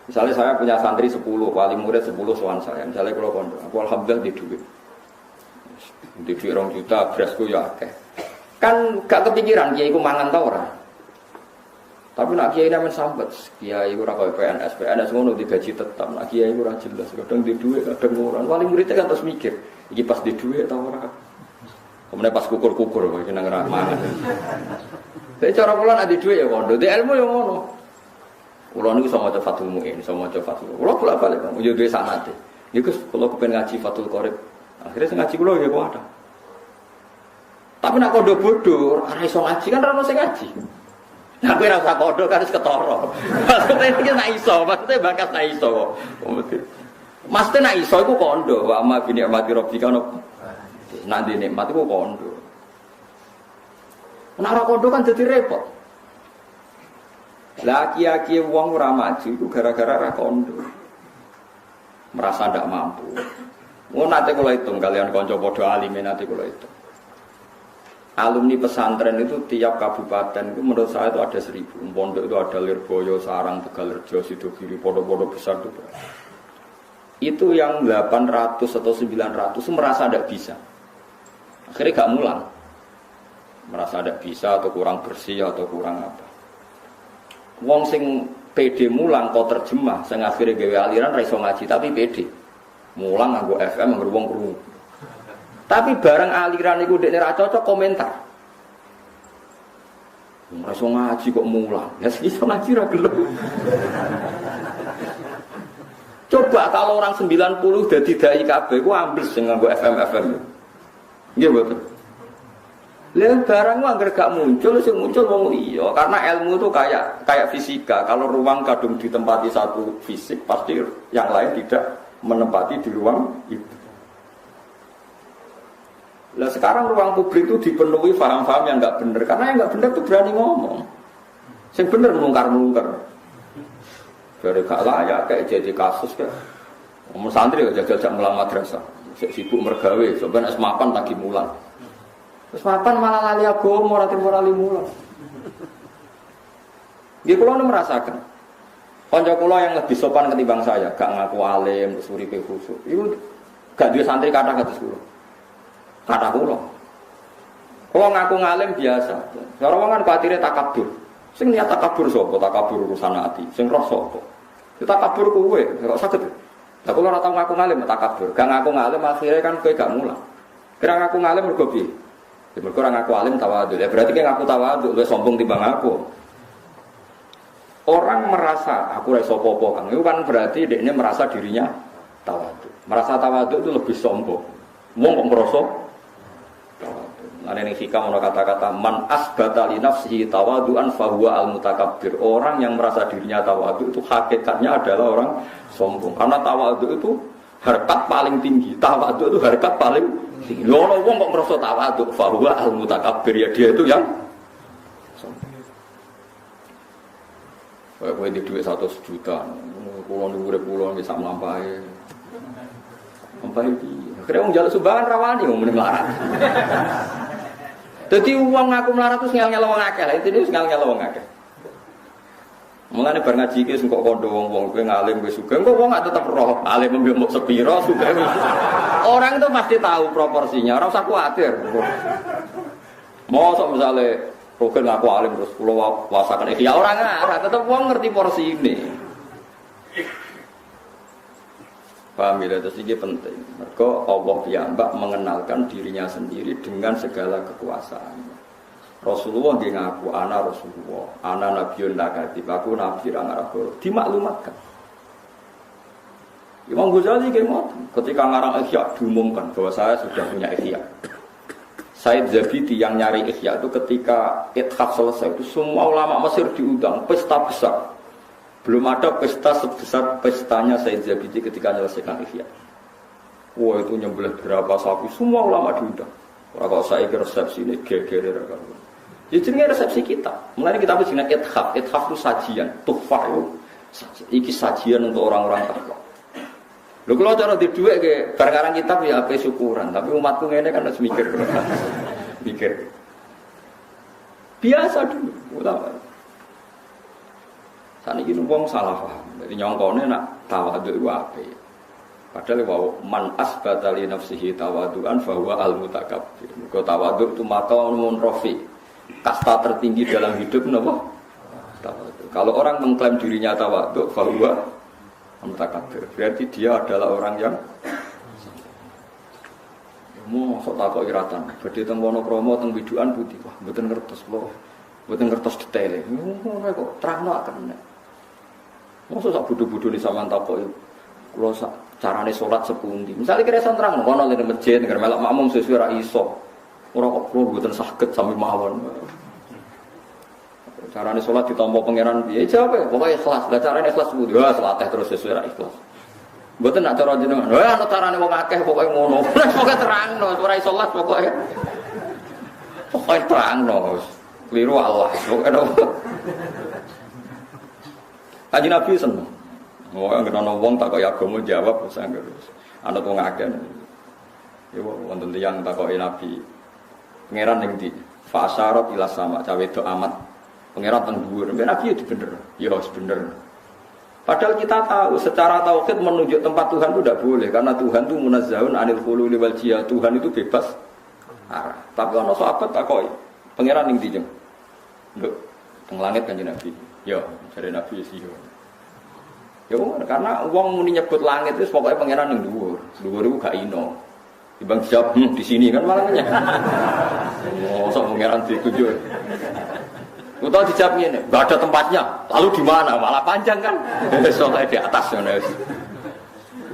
Misalnya saya punya santri 10, wali murid 10 sowan saya. Misalnya kalau kondo, aku alhamdulillah di duit. Di duit 2 juta, berasku ya akeh. Kan gak kepikiran kiai ku mangan ta ora. Tapi nak kiai nang sambat, kiai ora kaya PNS ngono digaji tetap. Nak kiai ora jelas, kadang di dhuwit, kadang ora. Wali muridnya kan terus mikir, iki pas di dhuwit ta ora. Kemudian pas kukur-kukur kok nang ora mangan. Tapi cara kula nak di dhuwit ya kondo, di ilmu ya ngono. Kula niku iso maca Fathul Muin, iso maca Fathul. Kula bolak-balik yo duwe sanate. Niku kula kepen ngaji Fathul Qorib. Akhirnya sing ngaji kula ya kok ada. Tapi nak kodo bodoh, ora iso ngaji kan ora ono sing ngaji. Nah kowe ora usah kodo kan wis ketara. Maksudnya iki nak iso, maksudnya bakas nak iso kok. Maksudnya nak iso iku kondo, wa amma bi ni'mati rabbika ono. Nanti nikmat iku kondo. Nek ora kondo kan dadi repot. Lah kiai-kiai wong ora maju iku gara-gara ora kondo. Merasa ndak mampu. Ngono nate kula hitung kalian kanca padha alime nate kula hitung. Alumni pesantren itu tiap kabupaten itu menurut saya itu ada 1000. Pondok itu ada Lirboyo, Sarang, Tegalrejo, Sidogiri, pondok-pondok besar itu. Itu yang 800 atau 900 itu merasa tidak bisa. Akhirnya gak mulang. Merasa tidak bisa atau kurang bersih atau kurang apa. Wong sing PD mulang kok terjemah, sing akhirnya gawe aliran ra iso ngaji tapi PD. Mulang nganggo FM nganggo wong krungu. Tapi barang aliran itu dekne ra cocok komentar. Ora iso ngaji kok mulang. Ya iso ngaji ra gelem. Coba kalau orang 90 dadi dai kabeh ku ambles sing nganggo FM. Nggih mboten. Lah barang anggar gak muncul, sing muncul wong liya. Karena ilmu itu kayak fisika. Kalau ruang kadung ditempati satu fisik, pasti yang lain tidak menempati di ruang itu. Lah sekarang ruang publik itu dipenuhi paham-paham yang enggak benar. Karena yang enggak benar itu berani ngomong. Sing bener mungkar-mungkar. Dari gak layak kayak jadi kasus kayak. Ngomong santri aja jajak mulang madrasah. Sibuk mergawe, sampeyan es mapan lagi mulang. Terus mapan malah lali agama, ora lali mulang. Nggih kula merasakan. Kanca kula yang lebih sopan ketimbang saya, gak ngaku alim, terus uripe khusyuk. Iku gak duwe santri kathah kados kula. Kathah kula. Kula ngaku ngalim biasa. Cara wong kan kuwatire takabur. Sing niat takabur sapa? Takabur urusan ati. Sing roh sapa? Takabur kowe, kok saged. Lah kula ora tau ngaku ngalim takabur. Gak ngaku ngalim akhire kan kowe gak mulang. Kira ngaku ngalim mergo piye? Ya mergo ora ngaku alim tawadhu. Ya berarti kowe ngaku tawadhu luwih sombong timbang aku. Orang merasa aku ora iso apa-apa Kang. Itu kan berarti dekne merasa dirinya tawadhu. Merasa tawadhu itu lebih sombong. Wong kok merasa tawadhu. Lan ning hikam ono kata-kata man asbata li nafsihi tawadhuan fa huwa al-mutakabbir. Orang yang merasa dirinya tawadhu itu hakikatnya adalah orang sombong. Karena tawadhu itu harkat paling tinggi. Tawadhu itu harkat paling tinggi. Lho ono wong kok merasa tawadhu fa huwa al-mutakabbir, ya dia itu yang sombong. Kowe di duit 100 juta, pulau dhuwure pulau bisa mlampahi. Mlampahi iki. Akhire wong njaluk sumbangan rawani wong muni melarat. Dadi wong ngaku melarat terus ngel-ngel wong akeh. Lah intine wis ngel-ngel wong akeh. Mulane bar ngaji iki sing kok kandha wong-wong kowe ngalim kowe sugih, engko wong gak tetep roh alim mbok sepira sugih. Orang itu pasti tahu proporsinya, ora usah kuwatir. Mosok misale Rogen ngaku alim terus pulau wasakan ya orang tetap wong ngerti porsi ini. Paham ya, terus ini penting. Mereka Allah piyambak mengenalkan dirinya sendiri dengan segala kekuasaan. Rasulullah dia ngaku ana Rasulullah, ana Nabiun Nakatib, aku Nabi Rangarabur. Dimaklumatkan. Imam Ghazali ketika ngarang Ihya diumumkan bahwa saya sudah punya Ihya. Said Zabidi yang nyari Ihya itu ketika Ithaf selesai itu semua ulama Mesir diundang, pesta besar. Belum ada pesta sebesar pestanya Said Zabidi ketika menyelesaikan Ihya. Wah itu nyembelih berapa sapi, semua ulama diundang. Kalau saya kira resepsi ini geger. Jadi ini resepsi kita. Mulai kita punya Ithaf. Ithaf itu sajian, tuhfah itu. Iki sajian untuk orang-orang takwa. Lho kalau cara di duit ke perkara kitab ya apa syukuran, tapi umatku ngene kan harus mikir. Mikir. Biasa dulu, ulama. Saniki wong salah paham. Jadi nyongkone nak tawadhu iku apik. Padahal wa man asbata li nafsihi tawadhuan fa huwa al-mutakabbir. Mergo tawadhu itu maqamun rafi. Kasta tertinggi dalam hidup napa? Tawadhu. Kalau orang mengklaim dirinya tawadhu fa huwa mutakabbir, berarti dia adalah orang yang mau sok takok iratan. Badhe teng Wonokromo teng Widukan putih, wah mboten ngertos kula. Mboten ngertos detaile. Ngono kok terangno kene. Mosok sak bodho-bodhone sampean takoki kula sak carane salat sepundi. Misale kira iso terangno kono ning masjid nek melok makmum sesuai ra iso. Ora kok kula mboten saged sami mawon. Carane sholat ditampa pangeran piye? Jawab ya, pokoke ikhlas. Lah carane ikhlas kudu ya salateh terus sesuai ikhlas. Mboten nak cara jenengan. Wah, ana carane wong akeh pokoke ngono. Pokoke terangno, ora iso salat pokoke. Pokoke terangno. Kliru Allah. Pokoke. Kanjeng Nabi seneng. Wong ana wong tak kaya agama jawab sangar. Ana wong akeh. Ya wonten tiyang takoki Nabi. Pangeran ning ndi? Fa asyarat ila sama, cawe do amat. Pangeran teng dhuwur, Nabi itu bener. Ya wis bener. Padahal kita tahu secara tauhid menunjuk tempat Tuhan itu tidak boleh karena Tuhan itu munazzahun anil khululi wal jihad. Tuhan itu bebas arah. Tapi ana sahabat takoki, pangeran ning ndi jeng? Lho, teng langit Kanjeng Nabi. Ya, jare Nabi sih. Ya karena wong muni nyebut langit itu pokoknya pangeran ning dhuwur. Dhuwur iku gak ino. Dibang jawab di sini kan malahnya. Oh, sok pangeran ditunjuk. Utau dijawabnya ini, nggak ada tempatnya. Lalu di mana? Malah panjang kan? Soalnya di atas.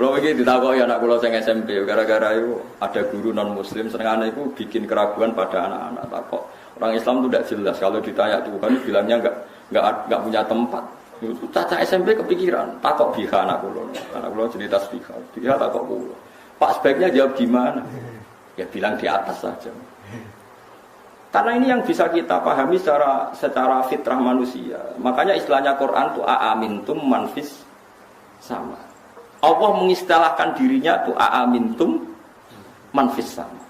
Kalau begini ditakoki anak kula sing SMP gara-gara itu ada guru non muslim senengane itu bikin keraguan pada anak-anak takok. Orang Islam itu tidak jelas kalau ditanya Tuhan bilangnya enggak punya tempat. Itu caca SMP kepikiran takok biha anak kula cerita biha takok kula. Pak sebaiknya jawab gimana? Ya bilang di atas saja. Karena ini yang bisa kita pahami secara fitrah manusia. Makanya istilahnya Quran itu a'amintum manfis sama. Allah mengistilahkan dirinya itu a'amintum manfis sama.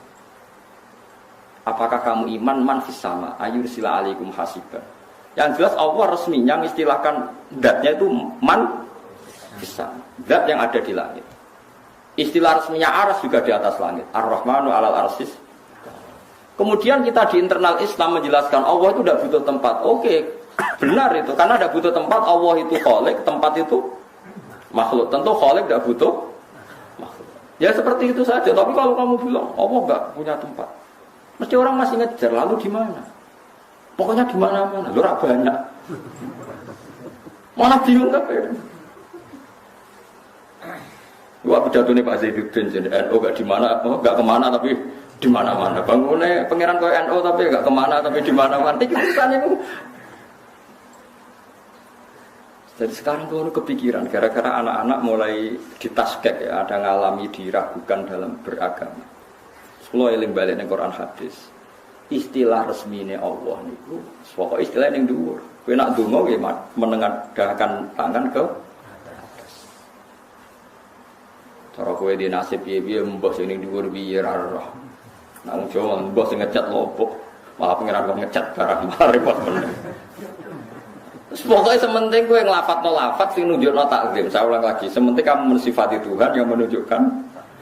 Apakah kamu iman manfis sama? Ayursila alaikum hasiban. Yang jelas Allah resminya mengistilahkan zatnya itu manfis sama. Zat yang ada di langit. Istilah resminya aras juga di atas langit. Ar-Rahmanu alal arsis. Kemudian kita di internal Islam menjelaskan Allah itu tidak butuh tempat. Oke, benar itu. Karena tidak butuh tempat, Allah itu khalik, tempat itu makhluk. Tentu khalik tidak butuh makhluk. Ya seperti itu saja. Tapi kalau kamu bilang Allah enggak punya tempat, mesti orang masih ngejar. Lalu di mana? Pokoknya di mana-mana. Lu banyak. Malah bingung apa ya? Wah pidato ini Pak Zainuddin NU enggak di mana, enggak kemana tapi di mana-mana. Bangunnya pangeran kau NU tapi enggak kemana tapi di mana-mana. Itu. Jadi sekarang tuh kepikiran gara-gara anak-anak mulai ditaskek ya, ada ngalami diragukan dalam beragama. Kalau eling balik ning Quran hadis, istilah resmine Allah niku, pokok istilah ning dhuwur. Kowe nak donga nggih menengadahkan tangan ke cara kowe di nasib piye-piye mbah sing ning dhuwur piye ra roh. Nang Jawa mbah sing ngecat lobok, malah pengiran kok ngecat barang repot bener. Pokoknya sementing kowe nglafadzno lafadz sing nunjukno takzim. Saya ulang lagi, sementing kamu mensifati Tuhan yang menunjukkan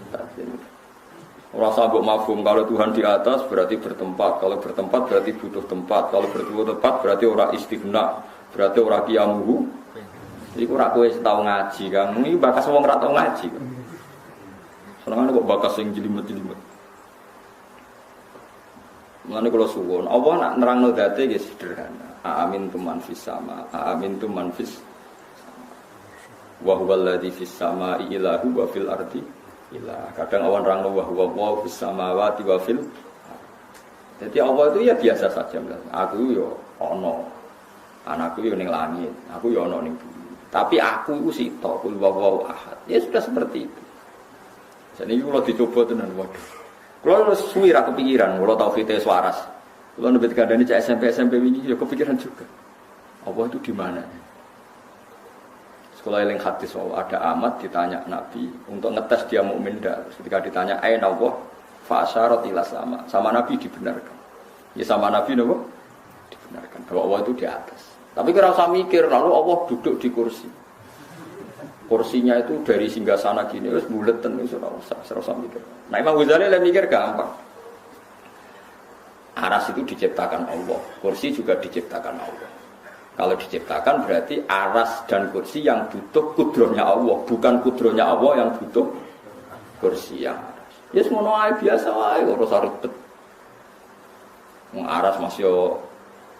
takzim. Ora sabuk mafhum kalau Tuhan di atas berarti bertempat, kalau bertempat berarti butuh tempat, kalau butuh tempat berarti ora istighna, berarti ora qiyamuhu. Iku ora kowe tau ngaji, Kang. Iki bakas wong ora tau ngaji. Senengane kok bakas sing jelimet-jelimet. Mulane kula suwun, Allah nak nerangno dzate nggih sederhana. Amin tu manfis sama, amin tu manfis. Wa huwal ladzi fis samai ilahu wa fil ardi ilah. Kadang awan nerangno wa huwa fis samawati wa fil. Jadi Allah itu ya biasa saja. Aku yo ana. Anakku yo ning langit, aku yo ana ning bumi. Tapi aku iku sita, kul wa ahad. Ya sudah seperti itu. Jadi kalau dicoba tenan waduh. Kalau suwi ra kepikiran, kalau tauhid waras. Kalau nebet kadane cek SMP wingi ya kepikiran juga. Allah itu di mana? Sekolah eling hadis ada amat ditanya Nabi untuk ngetes dia mukmin ndak. Ketika ditanya aina Allah fa asyarat ila sama. Sama Nabi dibenarkan. Ya sama Nabi napa? Dibenarkan bahwa Allah itu di atas. Tapi kira usah mikir lalu Allah duduk di kursi. Kursinya itu dari singgasana gini, wis buleten wis ora usah mikir. Nah Imam Ghazali lek mikir gampang. Aras itu diciptakan Allah, kursi juga diciptakan Allah. Kalau diciptakan berarti aras dan kursi yang butuh kudrohnya Allah, bukan kudrohnya Allah yang butuh kursi yang aras. Ya semono ae biasa wae ora usah ribet. Wong aras masih yo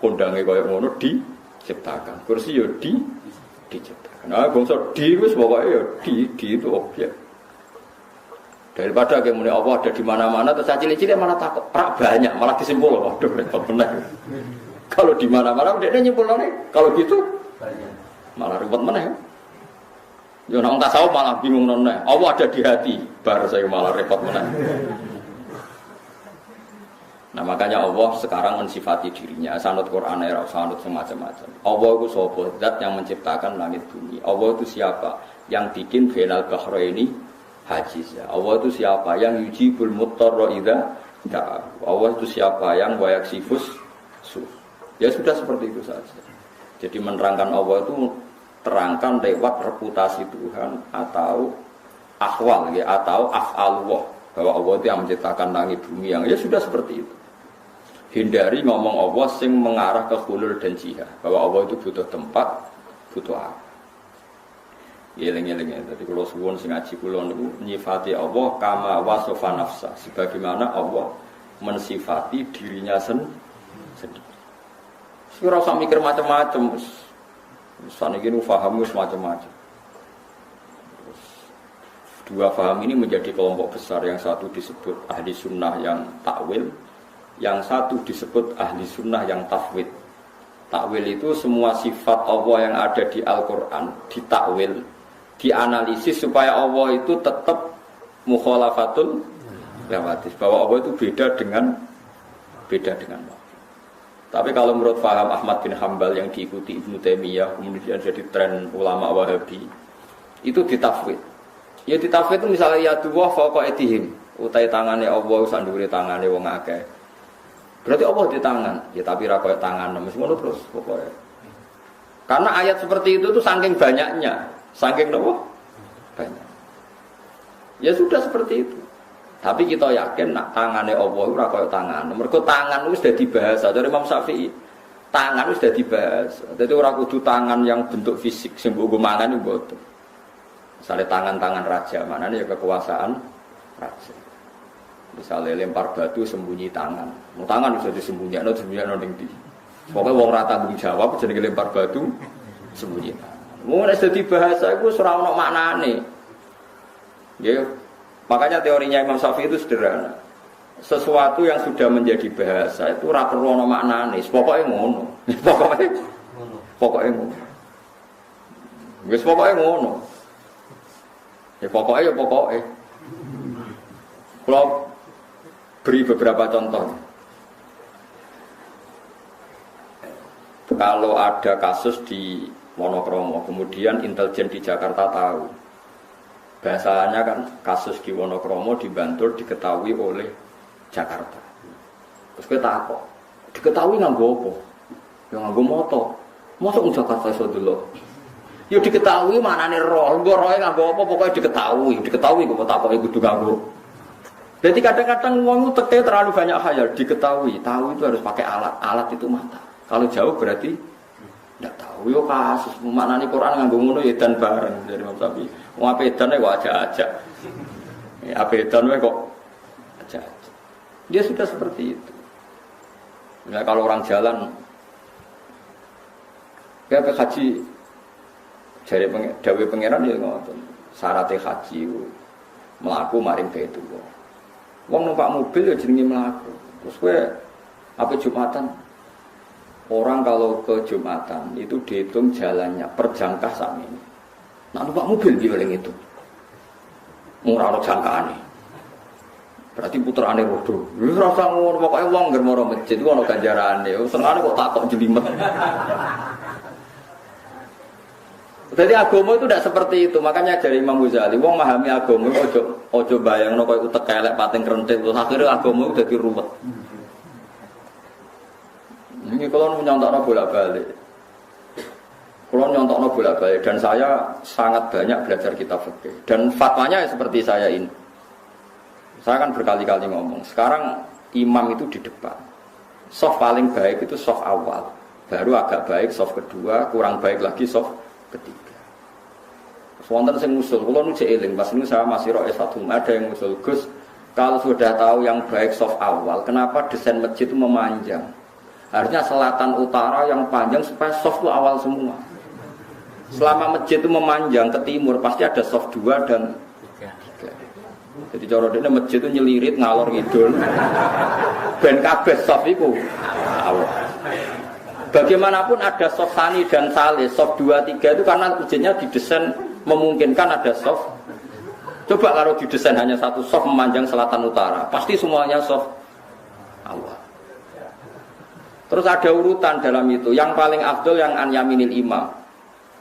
kondange koyo ngono diciptakan. Kursi yo diciptakan. Nah, bangsa di wis pokoke ya di itu objek. Daripada kayak muni Allah ada di mana-mana terus cilik-cilik malah takut, rak banyak malah disimpul. Waduh repot bener. Kalau di mana-mana dia nyimpulane kalau gitu malah repot meneh. Yo nek tasawuf malah bingung none. Allah ada di hati, bar saya malah repot meneh. Nah makanya Allah sekarang mensifati dirinya. Sanut Quran era sanut semacam-macam. Allah itu sapa? Zat yang menciptakan langit bumi. Allah itu siapa? Yang bikin bainal bahraini hajiz. Allah itu siapa? Yang yujibul muttarra idza da'a. Allah itu siapa? Yang wayaksifus su. Ya sudah seperti itu saja. Jadi menerangkan Allah itu terangkan lewat reputasi Tuhan atau ahwal ya, atau af'alullah. Bahwa Allah itu yang menciptakan langit bumi yang ya sudah seperti itu. Hindari ngomong Allah sing mengarah ke hulul dan jihad. Bahwa Allah itu butuh tempat, butuh apa. Yeling-yeling. Jadi kalau suwun sing ngaji kula niku nyifati Allah kama wasofa nafsa. Sebagaimana Allah mensifati dirinya sendiri. Ora usah mikir macam-macam. Saniki nu paham wis macam-macam. Dua faham ini menjadi kelompok besar. Yang satu disebut ahli sunnah yang takwil, yang satu disebut ahli sunnah yang tafwid. Takwil itu semua sifat Allah yang ada di Al-Quran ditakwil, dianalisis supaya Allah itu tetap mukhalafatul lawatis, bahwa Allah itu beda dengan Allah. Tapi kalau menurut faham Ahmad bin Hambal yang diikuti Ibnu Taimiyah, kemudian jadi tren ulama Wahabi, itu ditafwid. Ya ditafwid itu misalnya ya dua fauqa aydihim, utai tangane Allah sandure tangane wong akeh. Berarti Allah di tangan, ya tapi ra koyo tangan, mesti terus pokoknya. Karena ayat seperti itu tuh saking banyaknya, saking nopo? Banyak. Ya sudah seperti itu. Tapi kita yakin nak tangane Allah ora koyo tangan. Mergo tangan itu sudah dibahas dari Imam Syafi'i. Tangan itu sudah dibahas. Jadi ora kudu tangan yang bentuk fisik sing mbok mangan iku mboten. Misalnya tangan-tangan raja, maknanya ya kekuasaan raja. Misalnya lempar batu sembunyi tangan. Mau tangan bisa disembunyikan ning ndi. Pokoke wong ora tanggung jawab jenenge lempar batu sembunyi tangan. Mun wis dadi bahasa iku ora ono maknane. Ya, makanya teorinya Imam Syafi'i itu sederhana. Sesuatu yang sudah menjadi bahasa itu ora perlu ono maknane. Pokoke ngono. Pokoke ngono. Wis pokoke ngono. Ya pokoknya. Kalau beri beberapa contoh. Kalau ada kasus di Wonokromo, kemudian intelijen di Jakarta tahu. Bahasanya kan kasus di Wonokromo di Bantul diketahui oleh Jakarta. Terus kita takut. Diketahui nganggo apa? Ya nganggo moto. Mosok Jakarta iso delok. Ya diketahui manane roh, nggo rohe nganggo apa pokoke diketahui kok takoke kudu nganggo. Jadi kadang-kadang wong teke terlalu banyak khayal, diketahui, tahu itu harus pakai alat. Alat itu mata. Kalau jauh berarti ndak tahu. Yo kasus manane Quran nganggo ngono ya dan bareng dari Imam Syafi'i. Wong apedan kok aja-aja. Apedan kok aja-aja. Dia sudah seperti itu. Nah, kalau orang jalan ya ke haji jare dawuh pangeran ya ngoten. Syarat haji mlaku maring Baitullah. Wong numpak mobil ya jenenge mlaku. Terus kowe apa Jumatan? Orang kalau ke Jumatan itu dihitung jalannya per jangkah sami. Nah numpak mobil piye paling itu? Ora ono jangkaane. Berarti puterane rodo. Wis ora usah ngono pokoke wong ngger maro masjid ku ono ganjarane. Senengane kok takok jelimet. Jadi agama itu tidak seperti itu, makanya dari Imam Ghazali, wong memahami agama ojo bayangno koyo utek elek pating krentil, terus akhirnya agama itu jadi ruwet. Ini kalau nyontokno bolak-balik. Kalau nyontokno bolak-balik dan saya sangat banyak belajar kitab fikih dan fatwanya seperti saya ini. Saya kan berkali-kali ngomong, sekarang imam itu di depan. Soft paling baik itu soft awal, baru agak baik soft kedua, kurang baik lagi soft ketiga. Wonten sing ngusul, kula nu cek eling, pas niku saya masih roh S1, ada yang ngusul, Gus, kalau sudah tahu yang baik soft awal, kenapa desain masjid itu memanjang? Harusnya selatan utara yang panjang supaya soft itu awal semua. Selama masjid itu memanjang ke timur, pasti ada soft 2 dan 3. Jadi cara dene masjid itu nyelirit ngalor ngidul. Ben kabeh soft iku awal. Bagaimanapun ada soft sani dan saleh, soft 2, 3 itu karena masjidnya didesain memungkinkan ada soft. Coba kalau didesain hanya satu soft memanjang selatan utara, pasti semuanya soft awal. Terus ada urutan dalam itu. Yang paling afdol yang an yaminil imam.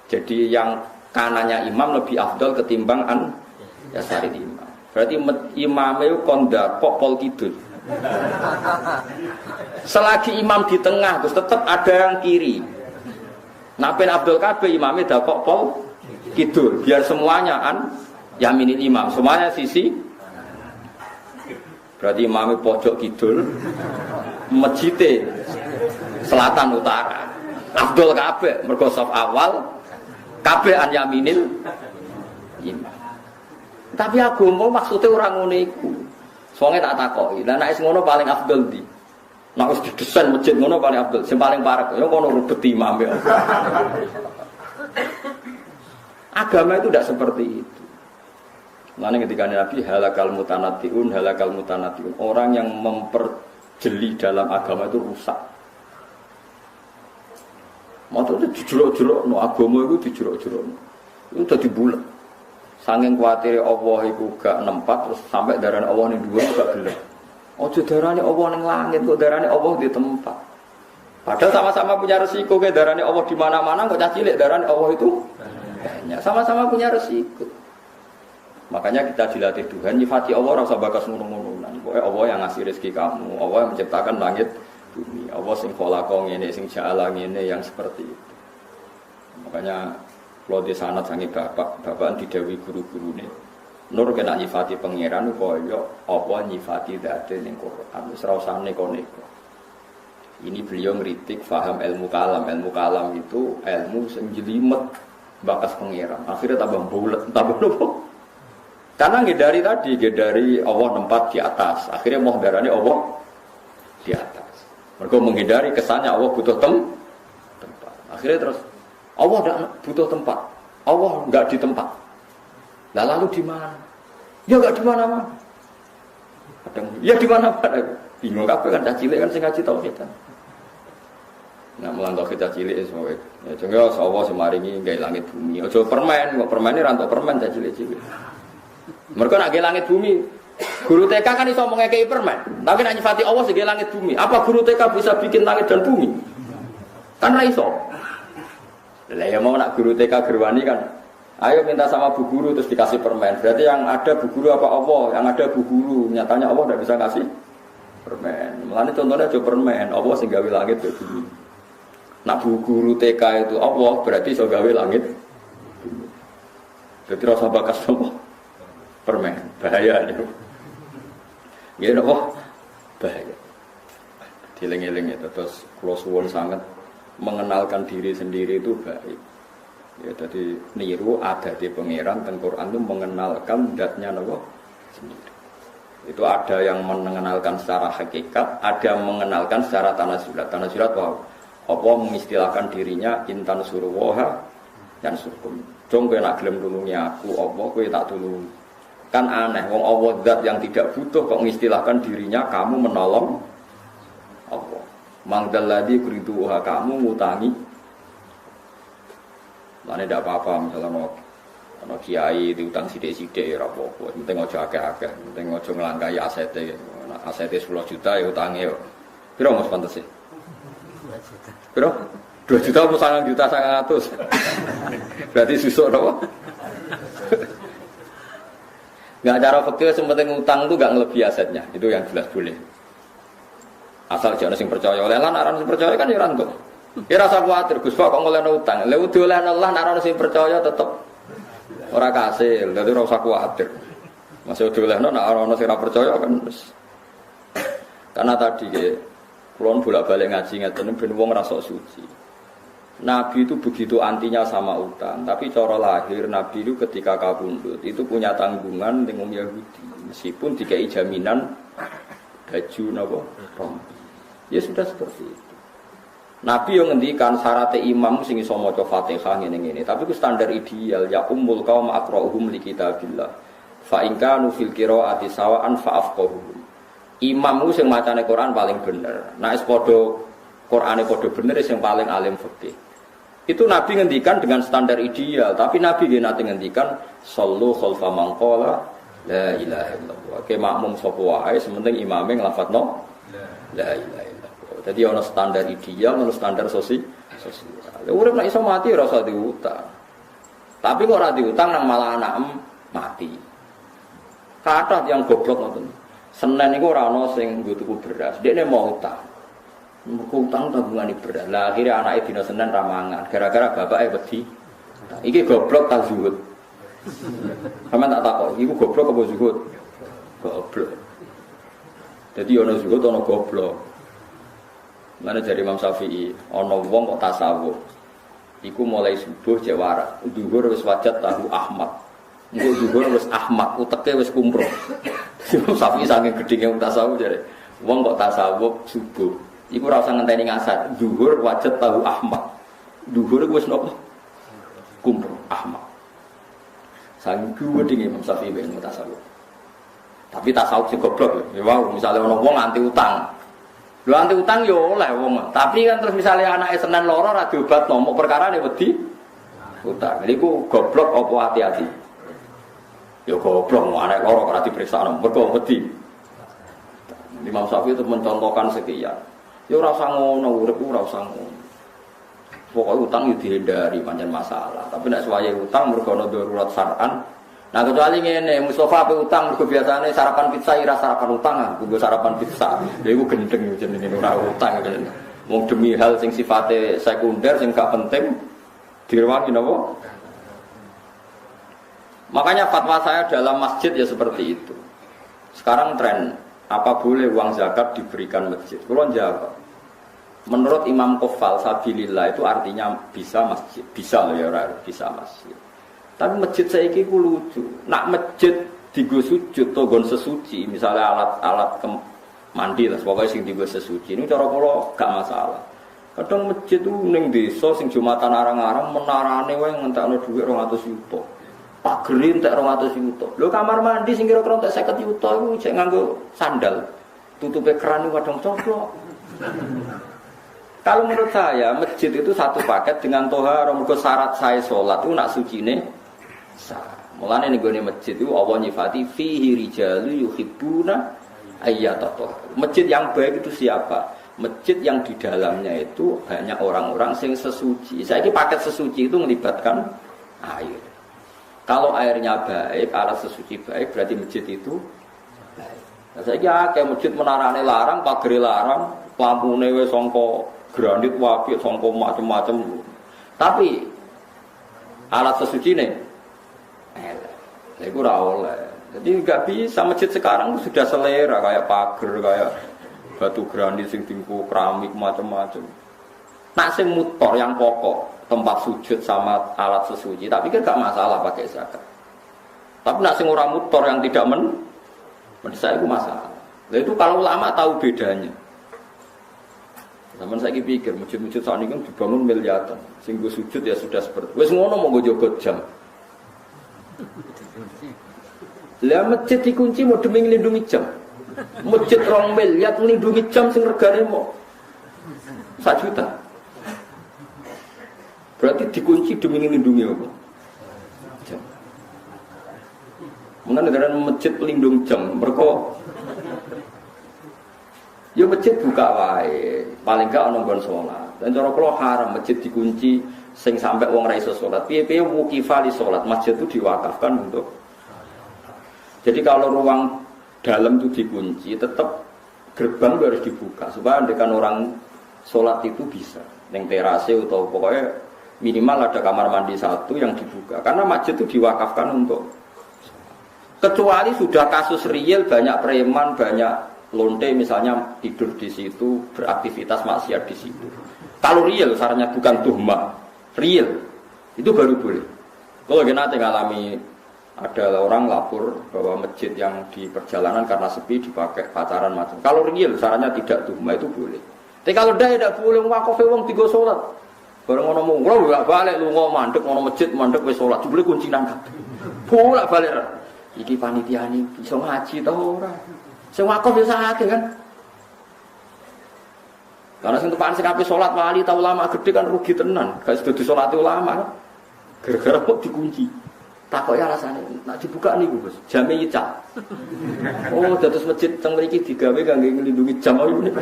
Jadi yang kanannya imam lebih afdol ketimbang an yasari imam. Berarti imam itu kondapok pol kidul. Selagi imam di tengah, terus tetap ada yang kiri. Napen Abdul Kabeh imamnya dakok pol kidul. Biar semuanya an yaminil imam. Semuanya sisi. Berarti imamnya pojok kidul, masjidnya selatan utara. Abdul Kabeh mergo saf awal, kabeh an yaminil imam. Tapi agama maksudnya orang ngono iku. Soalnya tak takoki. Lah nek ngono paling afdal ndi? Nek wis didesain masjid ngono paling afdal. Sing paling parek ya ngono rubet imam ya. Agama itu tidak seperti itu. Lalu ketika Nabi halakal mutanatiun, orang yang memperjeli dalam agama itu rusak. Maksudnya dijerok-jerok, no agama itu dijerok-jerok, itu jadi bulat. Saking khawatir Allah itu gak nempat, terus sampai darah Allah yang dua gak gelap. Ojo darahnya Allah yang langit, kok darahnya Allah di tempat. Padahal sama-sama punya resiko, kayak darahnya Allah di mana-mana, kok cacilik darahnya Allah itu banyak. Sama-sama punya resiko. Makanya kita dilatih Tuhan, nyifati Allah rasa bakas ngono-ngono. Pokoknya Allah yang ngasih rezeki kamu, Allah yang menciptakan langit bumi, Allah sing kholaqo ngene, sing ja'ala ngene, yang seperti itu. Makanya kalau di sana sangi bapak didhawuhi guru-gurune. Nur kena nyifati pangeran kaya apa nyifati dzate ning Quran. Wis ora usah neko-neko. Ini beliau ngritik faham ilmu kalam. Ilmu kalam itu ilmu sing jelimet bakas pangeran. Akhirnya tambah bulet, tambah nopo? Karena ngedari Allah tempat di atas. Akhirnya mau darani Allah di atas. Mereka menghindari kesannya Allah butuh tempat. Akhirnya terus Allah tidak butuh tempat. Allah enggak di tempat. Nah, lalu di mana? Ya enggak di mana-mana. Ya di mana-mana. Bingung kabeh kan cilik kan sing ngaji tauhid kan. Nah, melantau kita cilik semua. Ya jenenge Allah semaringi gawe langit bumi. Aja permen, kok permene ra entuk permen cilik-cilik. Mereka nak gawe langit bumi. Guru TK kan iso ngekeki permen. Tapi nak nyifati Allah sing gawe langit bumi. Apa guru TK bisa bikin langit dan bumi? Kan ra iso. Lah ya mau nak guru TK gerwani kan. Ayo minta sama bu guru terus dikasih permen. Berarti yang ada bu guru apa Allah? Yang ada bu guru. Nyatanya Allah tidak bisa kasih permen. Mulane contohnya aja permen. Allah sing gawe langit dan bumi. Nak bu guru TK itu Allah berarti iso gawe langit bumi. Jadi rasa bakas apa? Permen. Bahaya itu. Ya napa? Bahaya. Dieling-eling itu terus kula suwun sangat mengenalkan diri sendiri itu baik. Ya, jadi niru ada di pangeran dan Quran itu mengenalkan zatnya Allah sendiri. Itu ada yang mengenalkan secara hakikat, ada yang mengenalkan secara tanasulat. Tanasulat apa mengistilahkan dirinya intan suruwaha dan surkum. Jong kowe nak gelem nulungi aku apa kowe tak tulung. Kan aneh wong Allah zat yang tidak butuh kok mengistilahkan dirinya kamu menolong Allah. Mangdalladzi qriduha kamu ngutangi. Lane ndak apa-apa misalnya ana kiai diutang sithik-sithik ya ora apa-apa. Penting aja akeh-akeh, penting aja nglangkai asete. Nek asete 10 juta ya utange yo. Piro mos pantese? 2 juta. Piro? 2 juta apa 9 juta 900. Berarti susuk napa? Enggak cara fikih sementing utang itu enggak ngelebihi asetnya. Itu yang jelas boleh. Asal jangan sing percaya oleh lan aran sing percaya kan ya ora entuk. Ya rasa kuwatir Gus kok ngolehno utang. Lha udolehno Allah nek ana sing percaya tetep ora kasil. Dadi ora usah kuwatir. Masih udolehno nek ana sing ora percaya kan wis. Karena tadi nggih kula bolak-balik ngaji ngeten ben wong rasa suci. Nabi itu begitu antinya sama utang, tapi cara lahir Nabi itu ketika kabundut itu punya tanggungan dengan Yahudi, meskipun dikai jaminan baju napa rompi. Ya sudah seperti itu. Nabi yang ngendikan syarat imam sing iso maca Fatihah ngene-ngene, tapi itu standar ideal ya ummul qaum aqra'uhum li kitabillah. Fa in kanu fil qira'ati sawa'an fa'afqahuhum. Imam ku sing macane Quran paling bener. Nek padha Qur'ane padha bener sing paling alim fikih. Itu Nabi ngendikan dengan standar ideal, tapi Nabi nggih nate ngendikan sallu khalfa man qala la ilaha illallah. Ke makmum sapa wae sementing imame nglafadzno la ilaha illallah. Dadi ana standar ideal, ana standar sosial. Urip nek iso mati ora usah diutang. Tapi kok ora diutang nang malah anak mati. Kathah yang goblok ngoten. Senin iku ora ana sing nggo tuku beras, dekne mau utang. Utang tabungan berat. Lah akhirnya anaknya dina Senin ramangan. Gara-gara bapaknya wedi. Iki goblok tak zuhud. Sampeyan tak takok, iku goblok apa zuhud? Goblok. Jadi ana zuhud ana goblok. Mana dari Imam Syafi'i, ana wong kok tasawuf. Iku mulai subuh cek waras. Zuhur wis wajat tahu Ahmad. Engko zuhur wis Ahmad, uteke wis kumro. Imam Syafi'i saking gedhinge tasawuf jare. Wong kok tasawuf subuh. Iku ora usah ngenteni ngasar. Zuhur wajat tahu Ahmad. Zuhur wis napa? Kumpul Ahmad. Sang gede Imam Syafi'i ben tasawuf. Tapi tasawuf sing goblok ya. Wow, misalnya ono wong anti utang. Lho anti utang yo oleh wong. Tapi kan terus misalnya anake Senin loro ora diobat nomok perkara ne wedi utang. Niku goblok apa hati-hati? Ya goblok anake loro ora diperiksa mergo wedi. Imam Syafi'i itu mencontohkan sekian. Ya ora usah ngono, urip ora usah ngono. Pokoke utang yo dihindari pancen masalah. Tapi nek suwaye utang mergo ana darurat syar'an. Nah kecuali ngene, Mustafa ape utang mergo biasane sarapan pizza ira sarapan utang, nggo sarapan pizza. Lha iku gendeng jenenge ora utang kan. Wong demi hal sing sifate sekunder sing gak penting direwangi napa? Makanya fatwa saya dalam masjid ya seperti itu. Sekarang tren apa boleh uang zakat diberikan masjid? Kulo jawab. Menurut Imam Qofal sabilillah itu artinya bisa masjid, bisa loh ya bisa masjid. Tapi masjid saiki ku lucu. Nak masjid digo sujud to nggon sesuci, misalnya alat-alat mandi lah, pokoknya sing digo sesuci. Ini cara kula gak masalah. Kadang masjid itu ning desa sing Jumatan arang-arang menarane wae ngentekno dhuwit 200 juta. Pagere entek 200 juta. Lho kamar mandi sing kira-kira entek 50 juta iku jek nganggo sandal. Tutupe keran iku kadang coplok. Kalau menurut saya masjid itu satu paket dengan tohar. Mergo syarat saya sholat itu nak sucine sah. Mulane ning gone masjid itu Allah nyifati fihi rijalu yuhibbuna ayyatatoh. Masjid yang baik itu siapa? Masjid yang di dalamnya itu banyak orang-orang sing sesuci. Saiki paket sesuci itu melibatkan air. Kalau airnya baik, alat sesuci baik, berarti masjid itu baik. Nah, saiki akeh masjid menarane larang, pagere larang, lampune wis sangka granit wapi sangka macam-macam. Tapi alat sesucine itu ora oleh. Jadi enggak bisa masjid sekarang sudah selera kayak pagar, kayak batu granit sing tingku keramik macam-macam. Nak sing mutor yang pokok, tempat sujud sama alat sesuci, tapi kan enggak masalah pakai zakat. Tapi nak sing ora mutor yang tidak menurut saya itu masalah. Nah, itu kalau ulama tahu bedanya. Zaman saya pikir masjid-masjid saat ini kan dibangun miliaran, sing go sujud ya sudah seperti. Wes ngono mau go jogot jam. Lah masjid dikunci mau demi nglindungi jam. Masjid 2 miliar nglindungi jam sing regane mau 1 juta. Berarti dikunci demi nglindungi apa? Jam. Mengenai negara masjid pelindung jam, mergo ya masjid buka wae, paling gak ana nggon salat. Dan cara kula haram masjid dikunci sing sampai wong ra iso salat. Piye-piye wukifali salat, masjid itu diwakafkan untuk. Jadi kalau ruang dalam itu dikunci, tetap gerbang harus dibuka supaya andekan orang salat itu bisa. Ning terase atau pokoknya minimal ada kamar mandi 1 yang dibuka. Karena masjid itu diwakafkan untuk. Kecuali sudah kasus real banyak preman, banyak lonte misalnya tidur di situ, beraktivitas maksiat di situ. Kalau real, sarannya bukan tuhmah, real, itu baru boleh. Kalau nanti ngalami ada orang lapor bahwa masjid yang di perjalanan karena sepi dipakai pacaran macam. Kalau real, sarannya tidak tuhmah itu boleh. Tapi kalau tidak boleh wakaf wong tiga sholat. Bareng ngono mung, ora balik lu ngono mandek ngono masjid mandek wis sholat, jebule kunci nang. Bolak balik. Iki panitia ini iso ngaji ta ora? Sing wakaf ya sakake kan. Karena sing tepakan sing ape salat wali ta ulama gede kan rugi tenan. Gak sedo disolati ulama. Gara-gara kok dikunci. Takoke alasane, nak dibuka niku, Gus. Jame nyicak. Oh, dados masjid teng mriki digawe kangge nglindungi jam niku.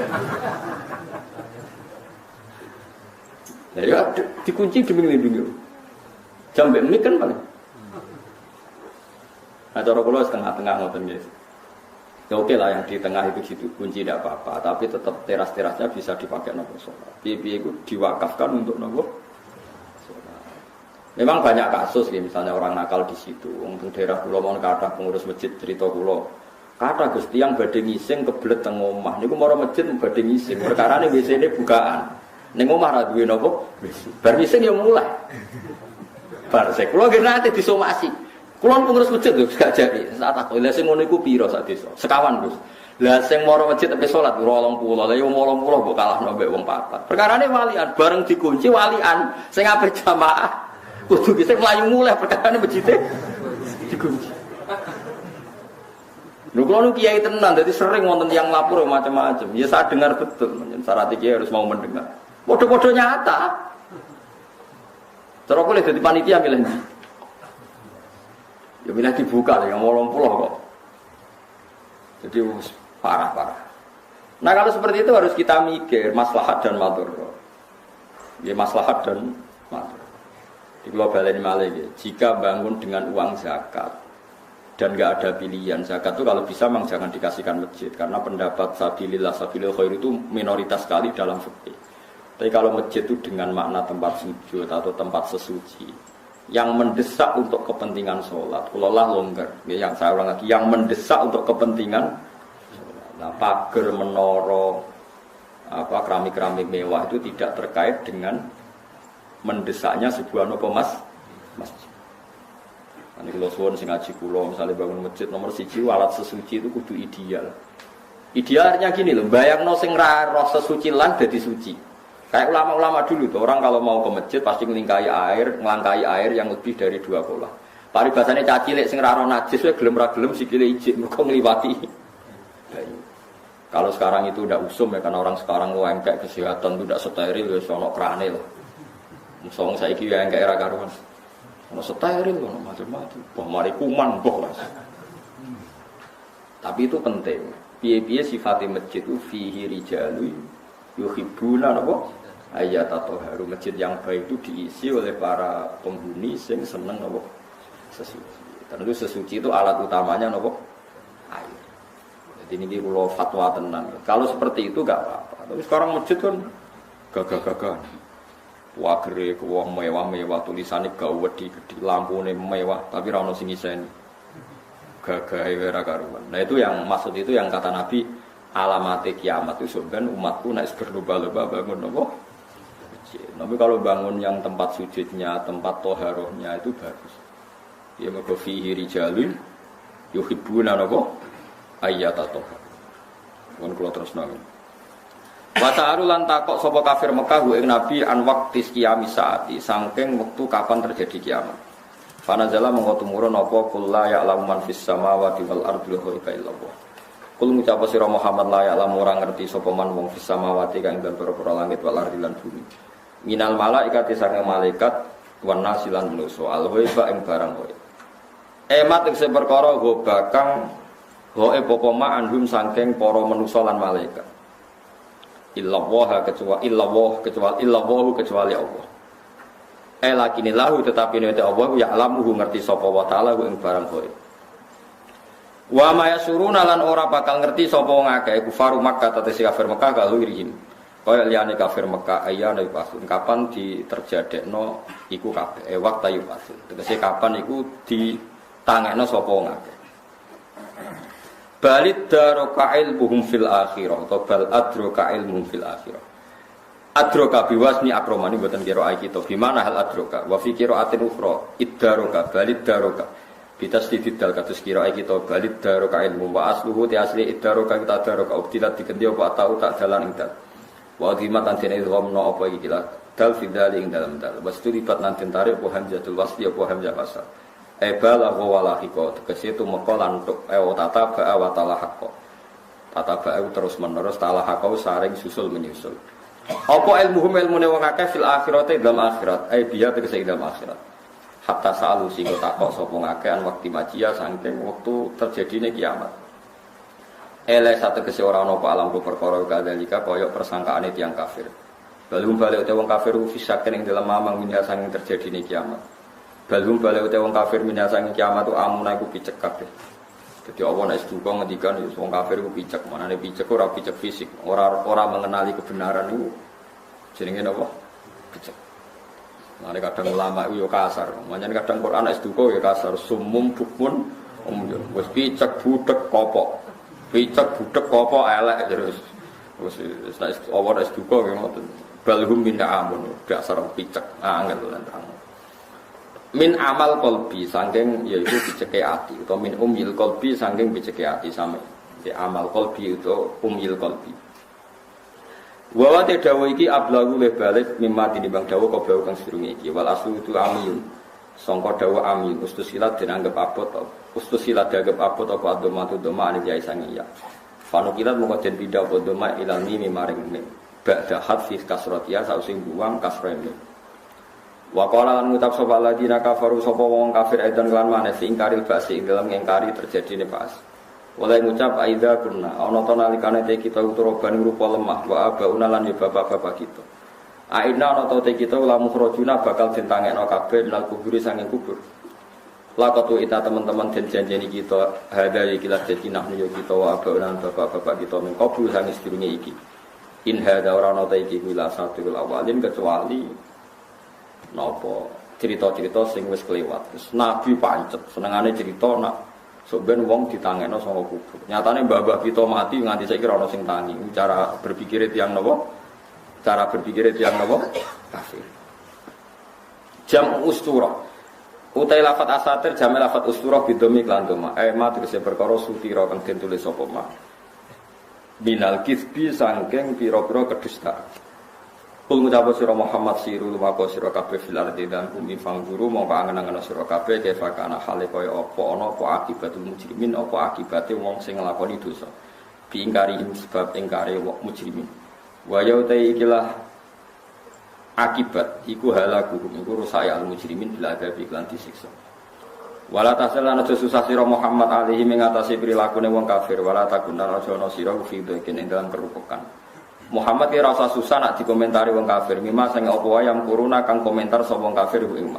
Lah ya dikunci demi nglindungi. Jam mbek menit kan paling. Nah, cara kula setengah-tengah ngoten nggih. Ya oke lah yang di tengah itu situ kunci tidak apa-apa, tapi tetap teras-terasnya bisa dipakai nopo sholat. Piye-piye itu diwakafkan untuk nopo sholat. Memang banyak kasus ya, misalnya orang nakal di situ. Untuk daerah kula mau kathah pengurus masjid cerita kula. Kathah Gus tiyang badhe ngising kebelet teng omah. Niku mara masjid badhe ngising. Perkarane WC-ne bukaan. Ning omah ra duwe nopo? Bar ngising ya mulai. Bar sik kula nggih nate disomasi. Kulon pengurus masjid lho gak jadi. Saat aku lha sing ngono iku pira sak desa? Sekawan, Gus. Lah sing mara masjid tepe salat 80. Lah yo 80 kok kalahno mbek wong 4. Perkarane walian bareng dikunci walian sing ape jamaah kudu sing mlayu mulih perkarane masjid. dikunci. Lho kalau kiai tenan, jadi sering wonten yang lapor macam-macam. Ya saya dengar betul, syarat kiai harus mau mendengar. Bodoh-bodoh nyata. Cara boleh jadi panitia milih. Ya milih dibuka yang mau 80 kok. Jadi parah-parah. Nah kalau seperti itu harus kita mikir maslahat dan madharat. Ya maslahat dan madharat. Di global ini malah jika bangun dengan uang zakat dan nggak ada pilihan zakat itu kalau bisa memang jangan dikasihkan masjid karena pendapat sabilillah sabilil khair itu minoritas sekali dalam fikih. Tapi kalau masjid itu dengan makna tempat sujud atau tempat sesuci yang mendesak untuk kepentingan sholat, kulaulah longgar. Ya, yang saya ulang lagi, yang mendesak untuk kepentingan nah, pagar, menara, keramik-keramik mewah itu tidak terkait dengan mendesaknya sebuah masjid. Ini kalau suwon sing ngaji kula misalnya bangun masjid nomor 1 alat sesuci itu kudu ideal. Idealnya gini loh, bayangno sing ra roh sesuci lan dadi suci. Kayak ulama-ulama dulu tuh, orang kalau mau ke masjid pasti ngelangkai air yang lebih dari 2 kolah. Paribasane cacilik sing ra roh najis wae gelem ra gelem sikile ijik mergo ngliwati. Kalau sekarang itu udah usum ya karena orang sekarang kayak kesehatan itu udah steril ya sono krane loh. Musuh saya kira yang kayak karuan, ono steril ono macam-macam, wah mari kuman boh lah. Tapi itu penting. Piye-piye sifatnya masjid itu fihi rijalu yuhibbuna napa ayat atau haru masjid yang baik itu diisi oleh para penghuni yang seneng napa sesuci. Tentu sesuci itu alat utamanya napa air. Jadi ini kalau fatwa tenan. Kalau seperti itu enggak apa-apa. Tapi sekarang masjid kan gagah-gagah. Wagere kuwah mewah-mewah tulisane gawedi-gede lampune mewah tapi ra ono sing iseni. Gagahe ora karuan. Nah itu yang maksud itu yang kata Nabi alamate kiamat itu sebenarnya umatku nek berlomba-lomba bangun apa? Tapi kalau bangun yang tempat sujudnya, tempat toharohnya itu bagus. Ya mergo fihi rijalun yuhibbuna apa? Ayat atau. Mun kula terus nang. Wa ta'aru lan takok sapa kafir Mekah ing Nabi an waqtis qiyamis saati saking wektu kapan terjadi kiamat. Fanazala mongko tumurun apa kul la ya'lamu man fis samawati wal ardi ghaiba illallah. Kul ngucap sira Muhammad la ya'lamu ora ngerti sapa man wong fis samawati kang ing pira-pira langit wal ardi lan bumi. Minal malaikati saking malaikat wan nasilan manusa al ghaiba ing barang ghaib. Emat ing perkara ghaiba kang ghaib apa ma anhum saking para manusa lan malaikat. Illallah kecuali Allah. Lakini lahu tetapi nek Allah ya alamuhu ngerti sapa wa taala ing barang ghaib. Wa ma yasuruna lan ora bakal ngerti sapa wong akeh kufaru Makkah tetesi kafir Makkah kalau irihim. Kaya liyane kafir Makkah ayana pasun kapan diterjadekno iku kabeh waqta yupasun. Tegese kapan iku ditangekno sapa wong akeh. Balid daroka ilmuhum fil akhirah atau bal adroka ilmuhum fil akhirah. Adroka biwasni akromani buatan kira ayat kita. Gimana hal adroka? Wa fi qiraatin ukhra iddaroka balid daroka. Bitasdidid dal kados kira ayat kita balid daroka ilmu wa asluhu ti asli iddaroka kita daroka ubtilat digendi apa tau tak dalan ing dal. Wa dhimat antin idghamna apa iki dal fi dali ing dalam dal. Wastu lipat nanti tarik apa hamzatul wasli apa hamzah wasal. Balagha walahiko tegese itu mekolan untuk tata ba'a wa talahaqo. Tata ba'a terus menerus talahaqo saring susul menyusul. Apa ilmuhum ilmune wong akeh fil akhirate dalam akhirat biya tegese dalam akhirat. Hatta sa'alu sing takok sapa ngakeh an wekti majia saking wektu terjadine kiamat. Satu tegese ora ana apa alam perkara kadalika kaya persangkaane tiyang kafir. Balum balik wong kafir fisaken ing dalam mamang minha saking terjadine kiamat. Balum balik wong kafir minasang kiamat tu amuna iku picek kabeh. Dadi Allah nek duka ngendikan wong kafir iku picek, manane picek ora picek fisik, ora mengenali kebenaran iku. Jenenge napa? Picek. Mane kadang ulama iku yo kasar, manjen kadang Quran nek duka yo kasar, sumum bukmun wis picek budek kopok. Picek budek kopok elek terus. Wis nek Allah nek duka yo ngoten. Balhum min amun, dasar picek, angel lan terang. Min amal kolbi saking yaitu piceke ati atau min umil kolbi saking piceke ati sama di amal kolbi itu umil kolbi. Wa dawu iki ablagu le balik mimma tinimbang dawu kobau kang sedurunge iki wal aslu itu amiyun Sangka dawa amin ustusilat dianggap abot ustusilat dianggap abot apa adomatu doma ane ya isangi ya fanukilat moko den pindah apa doma ilal mimi maring mim ba'da hadfi kasratia sausing buang kasrene wa qala lan ngucap sapa ladina kafaru sapa wong kafir edan lan maneh fi ingkaril basi ing dalem ngingkari terjadine bas oleh ngucap aida kunna ana ta nalikane te kita uturoban rupa lemah wa abauna lan ya bapak-bapak kita aina ana ta te kita lamu khrajuna bakal den tangekno kabeh nal kuburi sanging kubur lakatu ita teman-teman den janjeni kita hada iki la dadi nahnu yo kita wa abauna bapak-bapak kita mung kabul sanging sedurunge iki in hada ora ana ta iki wila satul awalin kecuali napa cerita-cerita sing wis kelewat. Terus Nabi pancet senengane cerita nak sok ben wong ditangekno saka kubur. Nyatane mbah-mbah kita mati nganti saiki ora ono sing tangi. Cara berpikir tiyang napa? Cara berpikir tiyang napa? Kafir. Jam ustura. Utai lafat asatir jam lafat ustura bidomi lan doma. Ma tegese perkara sutira kang den tulis sapa ma. Binal kisbi sangking pira-pira kedustaan. Kul ngucap sira Muhammad siru lumako sira kabeh fil ardi dan bumi fangguru mongko angen-angen sira kabeh kefa kana hale kaya apa ana apa akibatul mujrimin apa akibate wong sing nglakoni dosa bi ingkarihim sebab ingkare wong mujrimin wa yautai ikilah akibat iku halakuhum iku rusak al mujrimin bila ada iklan disiksa wala tasalana susah sira Muhammad alaihi mengatasi prilakune wong kafir wala takunan aja ana sira fi ing dalam kerupukan Muhammad ki rasa susah nak dikomentari wong kafir. Mima sing apa wae yang kuruna kang komentar sapa wong kafir ku ing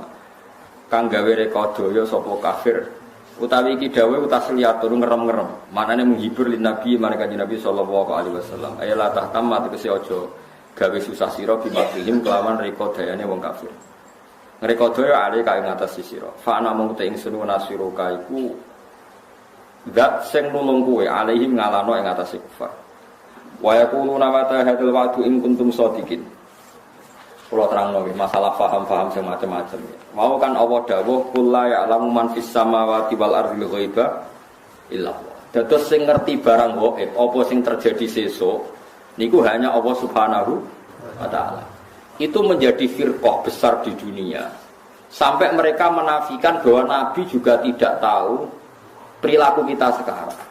kang gawe rekodaya sapa kafir. Utawi iki dawuh utasliatur ngerem-ngerem. Manane menghibur lin nabi marang kanjeng Nabi sallallahu alaihi wasallam. Ayalah tahtamma tegese aja gawe susah sira bimakrihim kelawan rekodayane wong kafir. Ngrekodaya ale kae ngatas sira. Fa ana mung te ingsun nasiruka iku zat sing nulung kowe alaihim ngalano ing ngatas kufar. Wa yaquluna mata hadzal wa'du in kuntum shadiqin. Kula terangno masalah paham-paham sing macam-macam. Mau kan Allah dawuh kul la ya'lamu man fis samawati wal ardi ghaiba illa Allah. Dados sing ngerti barang gaib apa sing terjadi sesuk niku hanya Allah Subhanahu wa taala. Itu menjadi firqah besar di dunia. Sampai mereka menafikan bahwa Nabi juga tidak tahu perilaku kita sekarang.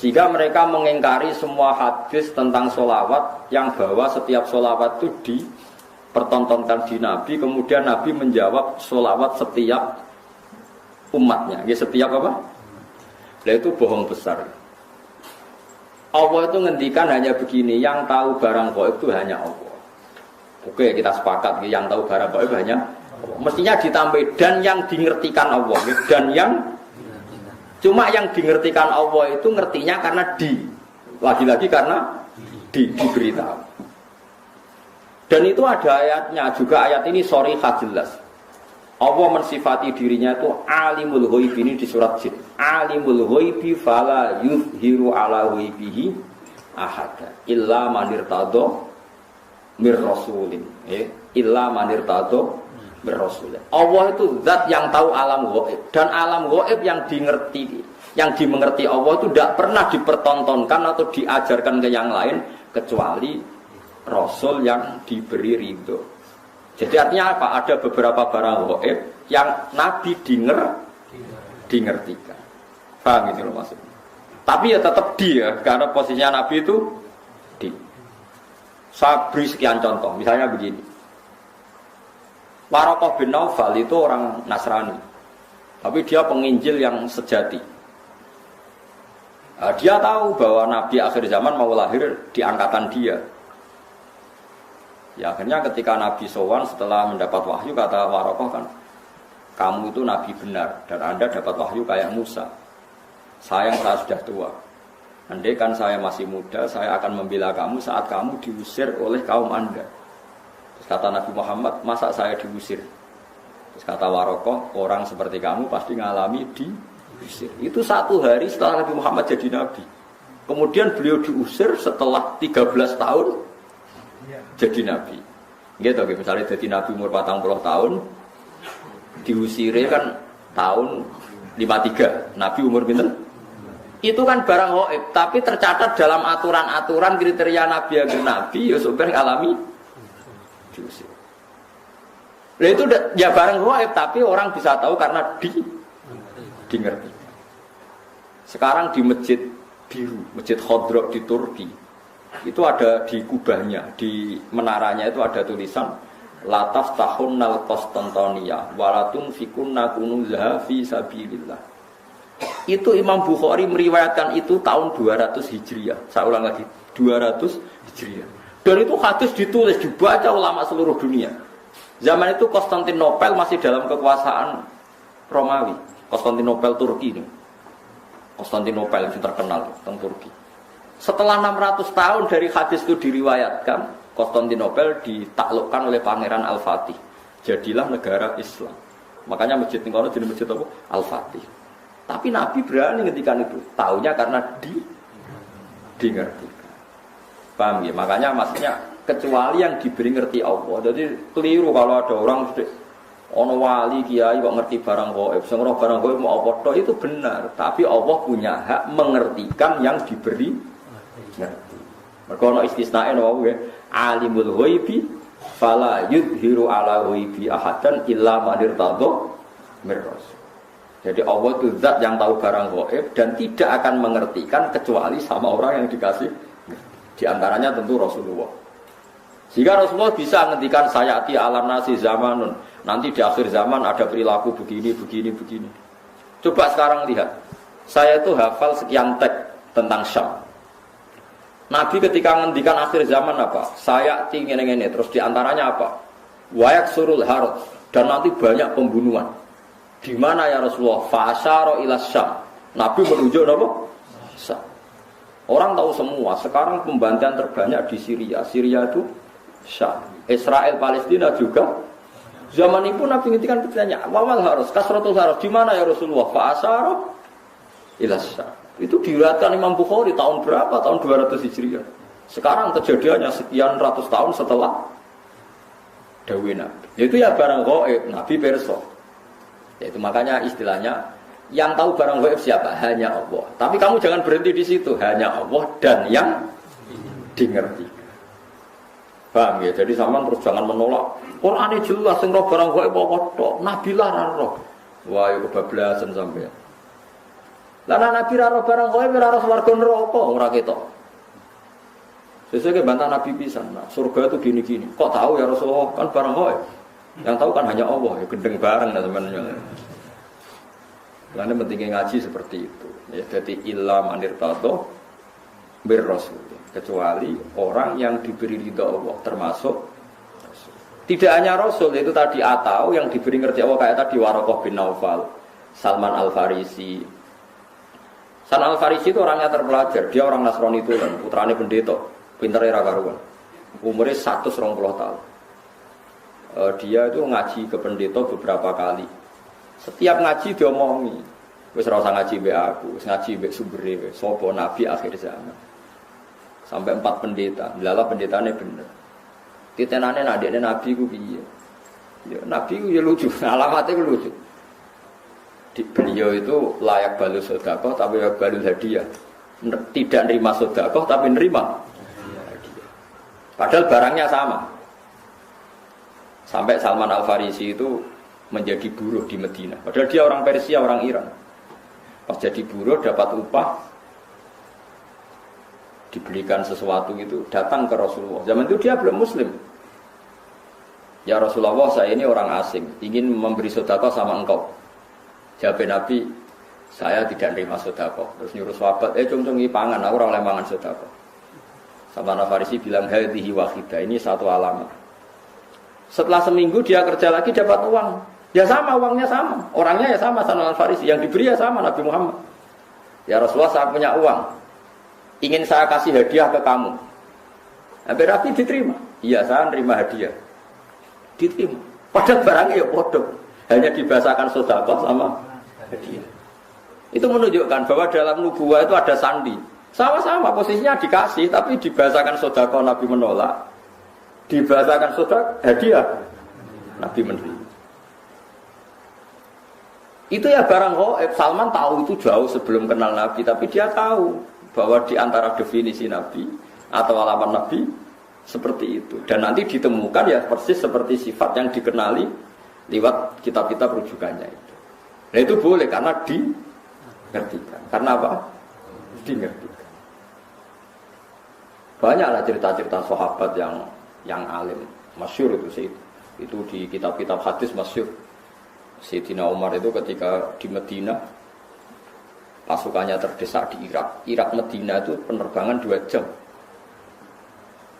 Sehingga mereka mengingkari semua hadis tentang sholawat yang bahwa setiap sholawat itu dipertontonkan di Nabi. Kemudian Nabi menjawab sholawat setiap umatnya. Ya, setiap apa? Nah, itu bohong besar. Allah itu ngendikan hanya begini, yang tahu barang gaib itu hanya Allah. Oke, kita sepakat yang tahu barang gaib hanya Allah. Mestinya ditambah dan yang dingertikan Allah. Dan yang cuma yang dingertikan Allah itu ngertinya karena lagi-lagi karena diberitahu. Dan itu ada ayatnya juga, ayat ini sharihah jelas. Allah mensifati dirinya itu alimul ghaib, ini di surat Jin. Alimul ghaibi fala yuzhiru ala ghaibihi ahada illa man irtada mir rasulin. Illa man irtada Rasul. Allah itu zat yang tahu alam gaib dan alam gaib yang dimengerti Allah itu tidak pernah dipertontonkan atau diajarkan ke yang lain kecuali Rasul yang diberi ridho. Jadi artinya apa? Ada beberapa barang gaib yang Nabi dingertikan. Paham gitu loh maksudnya. Tapi ya tetap dia karena posisinya Nabi itu di. Saya beri sekian contoh, misalnya begini. Waraqah bin Naufal itu orang Nasrani, tapi dia penginjil yang sejati. Nah, dia tahu bahwa Nabi akhir zaman mau lahir di angkatan dia. Ya, akhirnya ketika Nabi sowan setelah mendapat wahyu, kata Waraqah kan, kamu itu Nabi benar dan Anda dapat wahyu kayak Musa. Sayang saya sudah tua. Andai kan saya masih muda, saya akan membela kamu saat kamu diusir oleh kaum Anda. Kata Nabi Muhammad, masa saya diusir? Terus kata Waraqah, orang seperti kamu pasti ngalami diusir. Itu 1 hari setelah Nabi Muhammad jadi Nabi. Kemudian beliau diusir setelah 13 tahun jadi Nabi. Gitu, misalnya jadi Nabi umur 40 tahun, diusirnya kan tahun 53. Nabi umur pinten? Itu kan barang gaib, tapi tercatat dalam aturan-aturan kriteria Nabi yang Nabi, ya sebenarnya alami diusir. Nah itu ya barang gaib, tapi orang bisa tahu karena ngerti. Sekarang di masjid biru, masjid Khodrok di Turki, itu ada di kubahnya, di menaranya itu ada tulisan Lataf tahunnal Konstantinia walatun fikunna kunuzaha fi sabilillah. Itu Imam Bukhari meriwayatkan itu tahun 200 Hijriah. Saya ulang lagi, 200 Hijriah. Dan itu hadis ditulis, dibaca ulama seluruh dunia. Zaman itu Konstantinopel masih dalam kekuasaan Romawi. Konstantinopel Turki ini. Konstantinopel yang terkenal tentang Turki. Setelah 600 tahun dari hadis itu diriwayatkan, Konstantinopel ditaklukkan oleh Pangeran Al-Fatih. Jadilah negara Islam. Makanya masjid ini jadi masjid apa? Al-Fatih. Tapi Nabi berani ngendikan itu. Taunya karena dingerti. Paham ya? Makanya maksudnya kecuali yang diberi ngerti Allah. Jadi keliru kalau ada orang ono wali kiai kok ngerti barang gaib, sing ora barang gaib mau apa tok itu benar, tapi Allah punya hak mengertikan yang diberi ngerti. Mergo ono istisnae napa nggih? Alimul ghaibi fala yudhiru ala ghaibi ahadan illa man irtadha mir rasul. Jadi Allah itu zat yang tahu barang gaib dan tidak akan mengertikan kecuali sama orang yang dikasih. Di antaranya tentu Rasulullah. Jika Rasulullah bisa menghentikan sayati alam nasi zamanun, nanti di akhir zaman ada perilaku begini. Coba sekarang lihat, saya itu hafal sekian teks tentang Syam. Nabi ketika menghentikan akhir zaman apa? Sayati ngene-ngene, terus di antaranya apa? Wayak surul harut, dan nanti banyak pembunuhan. Di mana ya Rasulullah? Fa'asyara ila Syam. Nabi menunjuk apa? Syam. Orang tahu semua, sekarang pembantaian terbanyak di Syria. Syria itu Syam. Israel Palestina juga. Zaman itu Nabi ngintikan pertanyaan, wawal harus, kasratul harus, di mana ya Rasulullah? Fa'asyara ila Syam. Itu diriwayatkan Imam Bukhari tahun berapa? Tahun 200 Hijriah. Sekarang kejadiannya sekian ratus tahun setelah dawuh Nabi. Itu ya barang gaib, Nabi perso. Itu makanya istilahnya yang tahu barang gaib siapa? Hanya Allah. Tapi kamu jangan berhenti di situ. Hanya Allah dan yang dimengerti. Paham ya? Jadi sampean terus jangan menolak. Qur'ane jelas sing roh barang gaib apa tok. Nabi lah ra roh. Wah, yo kebablasan sampean. Lah Nabi ra roh barang gaib ora roh swarga neraka ora ketok. Sesuai bantah Nabi pisan. Nah, surga itu gini-gini. Kok tahu ya Rasulullah? Kan barang gaib. Yang tahu kan hanya Allah. Ya gendeng bareng lah teman-teman. Karena pentingnya ngaji seperti itu. Ya, jadi illa manir tato bir rasul. Kecuali orang yang diberi ridha Allah termasuk rasul. Tidak hanya rasul itu tadi atau yang diberi ngerti Allah kayak tadi Waraqah bin Naufal, Salman Al-Farisi. Salman Al-Farisi itu orangnya terpelajar. Dia orang Nasrani itu kan, putrane pendeta, pintere ra karuan. Umurnya 120 tahun. Dia itu ngaji ke pendeta beberapa kali. Setiap ngaji diomongi, wis ora usah ngaji mbek aku, wis ngaji mbek sumbere wis sapa nabi akhir zaman. Sampai 4 pendeta, lala pendetane bener. Titenane nak dekne nabi ku piye? Ya nabi ku ya lucu, alamatnya ku lucu. Beliau itu layak balus sedekah tapi layak balus hadiah. Tidak nerima sedekah tapi nerima hadiah. Padahal barangnya sama. Sampai Salman Al-Farisi itu menjadi buruh di Medina. Padahal dia orang Persia, orang Iran. Pas jadi buruh dapat upah, dibelikan sesuatu gitu, datang ke Rasulullah. Zaman itu dia belum Muslim. Ya Rasulullah, saya ini orang asing, ingin memberi sedekah sama engkau. Jawab Nabi, saya tidak nerima sedekah. Terus nyuruh sahabat, cung-cungi pangan, aku ora oleh mangan sedekah. Salman Al-Farisi bilang, hadhihi wahidah, ini satu alamat. Setelah seminggu dia kerja lagi dapat uang. Ya sama, uangnya sama. Orangnya ya sama, Salman Al-Farisi. Yang diberi ya sama, Nabi Muhammad. Ya Rasulullah, saya punya uang. Ingin saya kasih hadiah ke kamu. Nabi Nabi diterima. Iya, saya nerima hadiah. Diterima. Padahal barangnya ya bodoh. Hanya dibahasakan sedekah sama hadiah. Itu menunjukkan bahwa dalam nubuwah itu ada sandi. Sama-sama posisinya dikasih, tapi dibahasakan sedekah Nabi menolak. Dibahasakan sedekah hadiah Nabi menerima. Itu ya barang gaib. Salman tahu itu jauh sebelum kenal Nabi, tapi dia tahu bahwa di antara definisi Nabi atau alamat Nabi seperti itu. Dan nanti ditemukan ya persis seperti sifat yang dikenali lewat kitab-kitab rujukannya itu. Nah itu boleh karena dingertikan. Karena apa? Dingertikan. Banyaklah cerita-cerita sahabat yang alim, masyhur itu sih. Itu di kitab-kitab hadis masyhur. Sayyidina Umar itu ketika di Medina pasukannya terdesak di Irak. Irak Medina itu penerbangan 2 jam.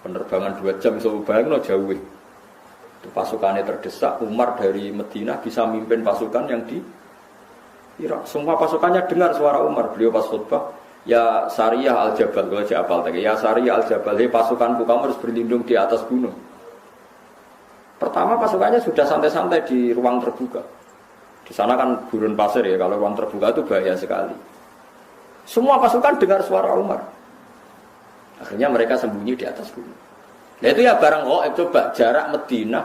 Penerbangan 2 jam so bayangno jauh. Itu pasukannya terdesak, Umar dari Medina bisa mimpin pasukan yang di Irak. Semua pasukannya dengar suara Umar. Beliau pas khutbah, ya Sariyah al-Jabal, kalau saya hafal tadi. Ya Sariyah al-Jabal, pasukanku kamu harus berlindung di atas gunung. Pertama pasukannya sudah santai-santai di ruang terbuka. Di sana kan gurun pasir ya, kalau ruang terbuka itu bahaya sekali. Semua pasukan dengar suara Umar. Akhirnya mereka sembunyi di atas gunung. Nah itu ya barang coba jarak Medina.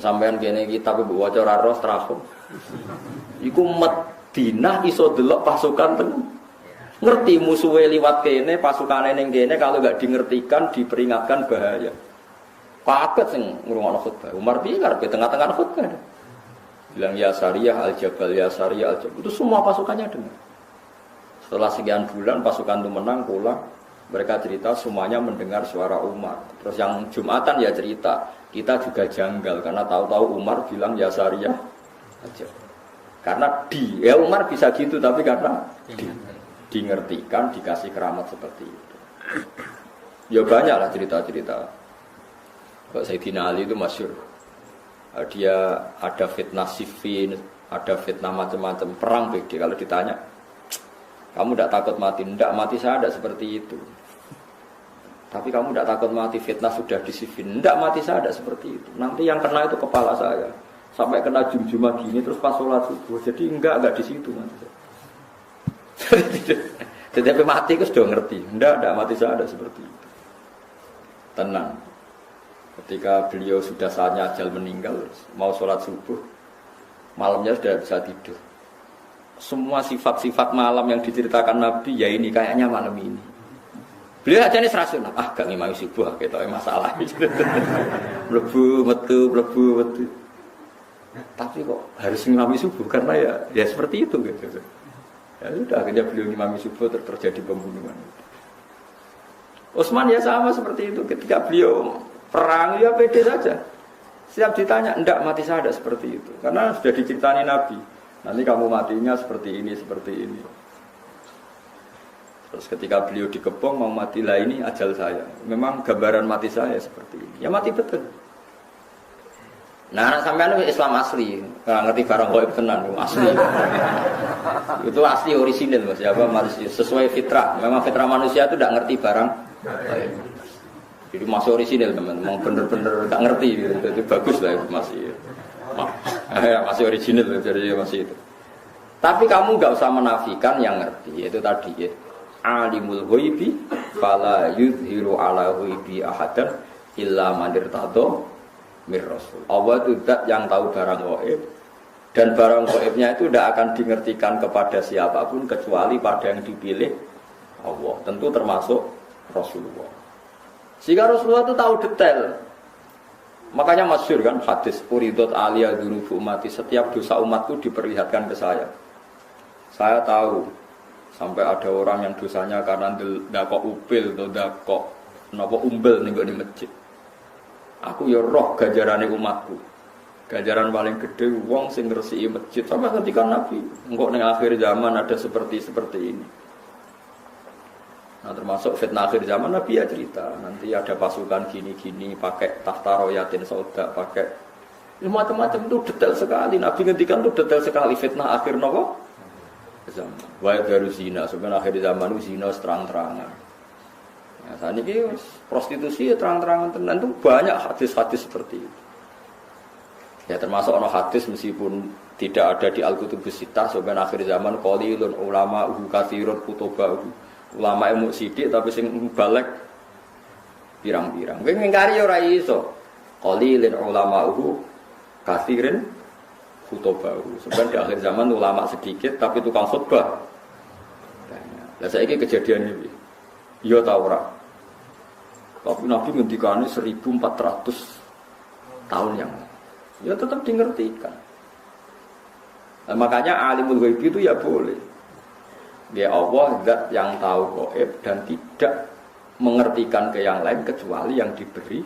Sampean kene kitab ibu waca ora ros trafo. Iku Medina iso delok pasukan ten. Ngerti musuhe liwat kene, pasukane ning kene kalau enggak dingertikan diperingatkan bahaya. Kaget sing ngrungokno khutbah. Umar piye karepe tengah-tengah khutbah. Bilang ya Sariyah al-Jabal, ya Sariyah al-Jabal. Itu semua pasukannya dengar. Setelah sekian bulan pasukan itu menang pulang. Mereka cerita semuanya mendengar suara Umar. Terus yang Jumatan ya cerita, kita juga janggal karena tahu-tahu Umar bilang ya Sariyah aja. Karena Umar bisa gitu tapi karena dingertikan, dikasih keramat seperti itu. Ya banyaklah cerita-cerita. Sayyidina Ali itu masyhur. Dia ada fitnah Siffin, ada fitnah macam-macam, perang BD. Kalau ditanya, kamu tidak takut mati? Tidak, mati saya tidak seperti itu. Tapi kamu tidak takut mati, fitnah sudah di Siffin? Tidak, mati saya tidak seperti itu. Nanti yang kena itu kepala saya. Sampai kena jum-jumah gini, terus pas sholat subuh. Jadi enggak di situ nanti. Tetapi mati itu sudah ngerti. Tidak, mati saya tidak seperti itu. Tenang. Ketika beliau sudah saatnya ajal meninggal, mau sholat subuh, malamnya sudah bisa tidur. Semua sifat-sifat malam yang diceritakan Nabi, ya ini kayaknya malam ini. Beliau aja ini serasunah, gak ngimami subuh, kita masalah. Mlebu metu. Tapi kok harus ngimami subuh karena ya seperti itu gitu. Ya sudah akhirnya beliau ngimami subuh terjadi pembunuhan. Utsman ya sama seperti itu ketika beliau perang ya pede saja. Setiap ditanya, enggak mati saya tidak seperti itu. Karena sudah diceritani Nabi. Nanti kamu matinya seperti ini. Terus ketika beliau dikepung mau mati lah ini ajal saya. Memang gambaran mati saya seperti ini. Ya mati betul. Nah anak sampean itu Islam asli. Nggak ngerti barang gaib tenan asli. Itu asli orisinil Mas. Ya, sesuai fitrah. Memang fitrah manusia itu tidak ngerti barang gaib. Jadi masih orisinil teman-teman, bener-bener gak ngerti gitu. Jadi bagus lah itu masih orisinil jadi masih itu. Tapi kamu gak usah menafikan yang ngerti, yaitu tadi ya. Alimul ghaibi fala yuzhiru ala ghaibi ahadan illa man irtadha mir rasul. Allah itu zat yang tahu barang gaib dan barang gaibnya itu tidak akan dingertikan kepada siapapun kecuali pada yang dipilih Allah. Tentu termasuk Rasulullah. Sehingga Rasulullah itu tahu detail. Makanya masyhur kan hadis uridot aliyah dzunubu ummati, setiap dosa umatku diperlihatkan ke saya. Saya tahu sampai ada orang yang dosanya karena ndakok upil atau ndakok napa umbel ning di masjid. Aku ya roh ganjarane umatku. Ganjaran paling gede wong sing ngresiki masjid. Sampai ketika Nabi, engko ning akhir zaman ada seperti ini. Nah termasuk fitnah akhir zaman Nabi ya cerita nanti ada pasukan gini-gini pakai tahta royatin sauda pakai macam-macam itu detail sekali. Nabi ngendikan itu detail sekali fitnah akhir nopo zaman. Wa baru zina sebenarnya akhir zaman itu zina terang-terangan. Ya saat ini prostitusi ya terang-terangan tenan itu banyak hadis-hadis seperti itu. Ya termasuk ono hadis meskipun tidak ada di Al-Kutubus Sittah sebenarnya akhir zaman qalilun ulama katsirun kutuba. Ulama ilmu sidik tapi sing balik pirang-pirang. Kowe ngingkari ora iso. Qalilin ulama'uhu katsirin khutubahu. Sebenarnya di akhir zaman ulama sedikit tapi tukang khutbah. Lah saiki kejadian iki. Ya ta ora. Tapi Nabi ngendikane 1400 tahun yang lalu. Ya tetap dingertikan. Nah, makanya alimul ghaib itu ya boleh. Ya Allah zat yang tahu gaib dan tidak mengertikan ke yang lain kecuali yang diberi.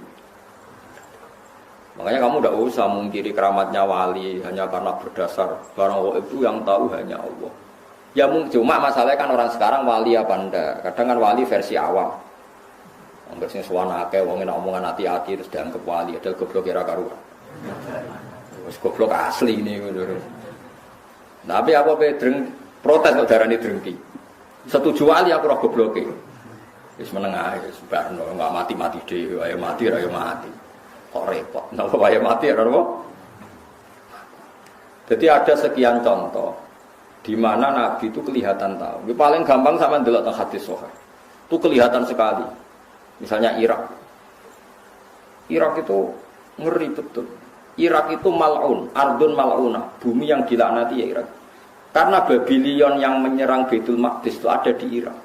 Makanya kamu tidak usah mungkiri keramatnya wali hanya karena berdasar barang gaib itu yang tahu hanya Allah. Ya cuma masalahnya kan orang sekarang wali apa enggak. Kadang kan wali versi awam. Angger sing suwana akeh wong enak omongan hati-hati terus dianggap wali, ada goblok kira karuan. Wis goblok asli ini ngono. Tapi apa pedreng protes kok darani drengki. Setuju wali aku ora gobloke. Wis meneng ae, wis barno enggak mati-mati dhewe, ayo mati ra yo mati. Kok repot. Napa wae mati ora apa? Jadi ada sekian contoh di mana Nabi itu kelihatan tahu. Ini paling gampang sama ndelok hadis sahih. Itu kelihatan sekali. Misalnya Irak. Irak itu ngeri betul. Irak itu mal'un, ardun mal'unah, bumi yang dilaknati ya Irak. Karena Babylon yang menyerang Baitul Maqdis itu ada di Irak.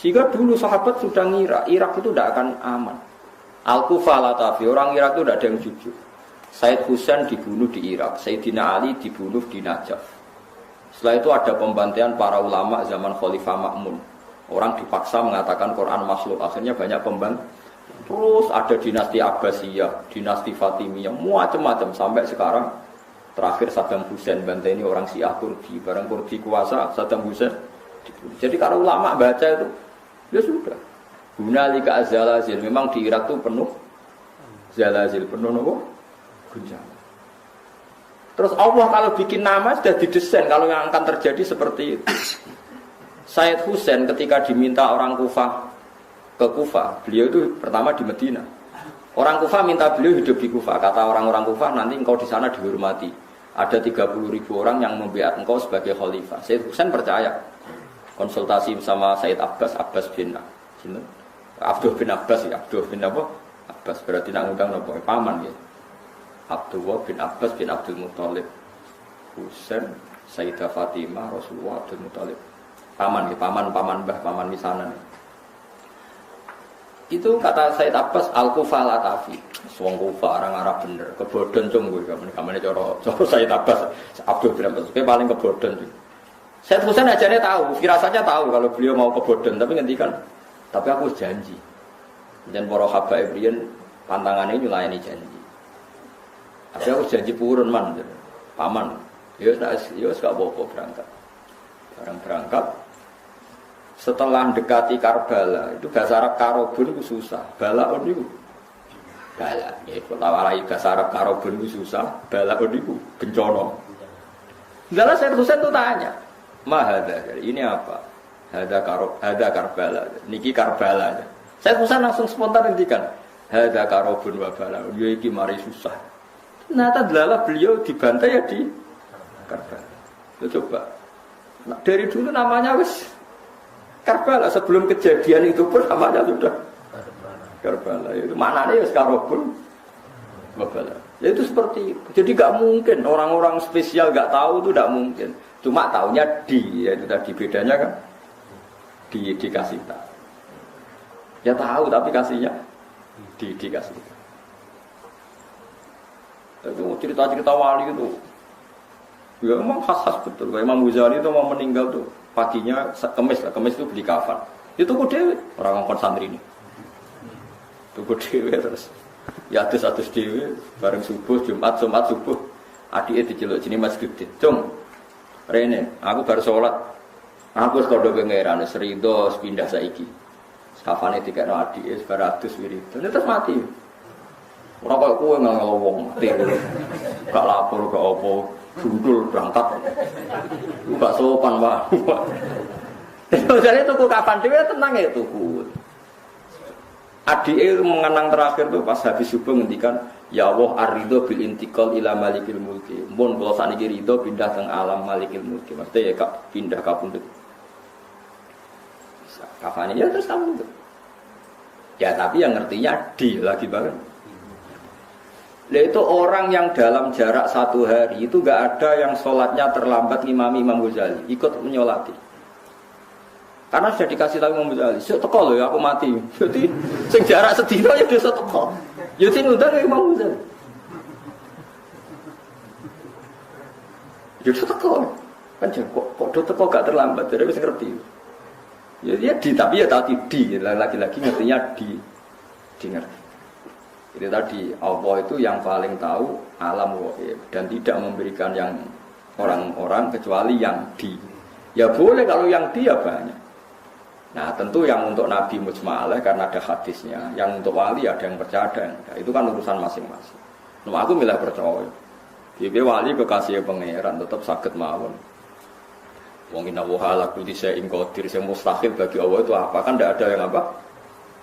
Sehingga dulu sahabat sudah ngira Irak itu tidak akan aman. Al-Kufah Latafi, orang Irak itu tidak ada yang jujur. Said Husain dibunuh di Irak, Sayyidina Ali dibunuh di Najaf. Setelah itu ada pembantaian para ulama zaman Khalifah Ma'mun. Orang dipaksa mengatakan Quran makhluk, akhirnya banyak pembantaian. Terus ada dinasti Abbasiyah, dinasti Fatimiyah, macam-macam sampai sekarang. Terakhir Saddam Hussein bantai ini orang Syiah Kurdi, barang Kurdi kuasa Saddam Hussein dibunuh. Jadi kalau ulama baca itu, ya sudah. Hunalika az-zalazil, memang di Irak itu penuh zalazil, penuh apa? Guncangan. Terus Allah kalau bikin nama sudah didesain kalau yang akan terjadi seperti itu. Said Husain ketika diminta orang Kufah ke Kufah, beliau itu pertama di Medina. Orang Kufah minta beliau hidup di Kufah. Kata orang-orang Kufah, nanti engkau di sana dihormati. Ada 30.000 orang yang membiat engkau sebagai khalifah. Said Husain percaya. Konsultasi sama Said Abbas bin Abdul bin Abbas ya, Abdul bin apa? Abbas berarti nak ngundang nopo paman ya. Abdullah bin Abbas bin Abdul Muthalib. Husain, Sayyidah Fatimah, Rasulullah Abdul Muthalib. Paman ya, paman mbah, paman misanan. Itu kata Said Abbas Al-Kufah Latafi. Wong Kufah orang Arab bener, kebodhon cung kowe kamane cara Said Abbas Abdul bin Abbas kowe paling kebodhon. Said Husain ajane tahu, firasatnya tahu kalau beliau mau kebodhon, tapi ngendikan, tapi aku janji. Dan para habaib riyen pantangannya nyulayani janji. Tapi aku janji purun man, paman. Ya wis gak apa-apa berangkat. Barang berangkat setelah mendekati Karbala, itu bahasa Arab karobun itu susah. Balaun itu bala. Ya, kalau warai bahasa Arab karobun itu susah. Balaun itu bencana. Lalu Said Husain itu tanya, "Mahada, ini apa?" Hada Karbala. Niki Karbala. Said Husain langsung spontan ngendikan, "Hada karobun wa balaun." Ya iki mari susah. Ternyata delalah beliau dibantai ya di Karbala. Coba. Nah, dari dulu namanya wis Karbala, sebelum kejadian itu pun namanya sudah Karbala. Itu maknanya wis karobun Karbala. Ya itu seperti itu. Jadi gak mungkin orang-orang spesial gak tahu itu gak mungkin. Cuma taunya ya itu tadi bedanya kan dikasih tahu. Ya tahu tapi kasihnya dikasih tahu. Itu cerita-cerita wali itu. Ya memang khas-khas betul. Kayak Imam Ghazali itu mau meninggal tuh paginya kemis itu beli kafan. Itu kok dewe orang ngongkon santri ini. Itu kok dewe terus. Ya satu dewe bareng subuh Jumat subuh. Adike diceluk jenenge Mas Gede. Cung. Rene, aku baru sholat. Aku wis kodho pangeran Serido pindah saiki. Kafane dikekno adike sebaratus wiridan. Terus mati. Ora kok kowe ngomong mati. Gak lapor gak apa. Gundul berangkat. Gak sopan, Pak. Jadi tuku kapan dhewe tenang ya tuku. Adike mengenang terakhir tuh pas habis subuh ngendikan, "Ya Allah ar-ridho bil intiqal ila malikil mulki." Mun kula sakniki ridho pindah teng alam malikil mulki. Maksudnya ya kak pindah kapundhut. Kafane ya terus kamu itu. Ya tapi yang ngertinya di lagi banget. Nah itu orang yang dalam jarak 1 hari itu gak ada yang sholatnya terlambat ngimami Imam Ghazali ikut menyolati. Karena sudah dikasih tahu Imam Ghazali, "Teko lho ya aku mati." Jadi sing jarak sedina ya desa teko. Ya sing ngundang Imam Ghazali. Ya teko. Kan kok teko gak terlambat, jadi wis ngerti. Ya dia tapi ya tadi lagi-lagi ngertinya di ngerti. Jadi tadi Allah itu yang paling tahu alam ghaib dan tidak memberikan yang orang-orang kecuali yang di. Ya boleh kalau yang di ya banyak. Nah tentu yang untuk Nabi mujma'alah karena ada hadisnya. Yang untuk wali ada yang percaya ada yang enggak. Itu kan urusan masing-masing. Nah, aku milih percaya. Jadi wali kekasih pangeran tetap sakit mawon. Wong inna wa ala kulli syai'in qadir, yang mustahil bagi Allah itu apa? Kan tidak ada yang apa?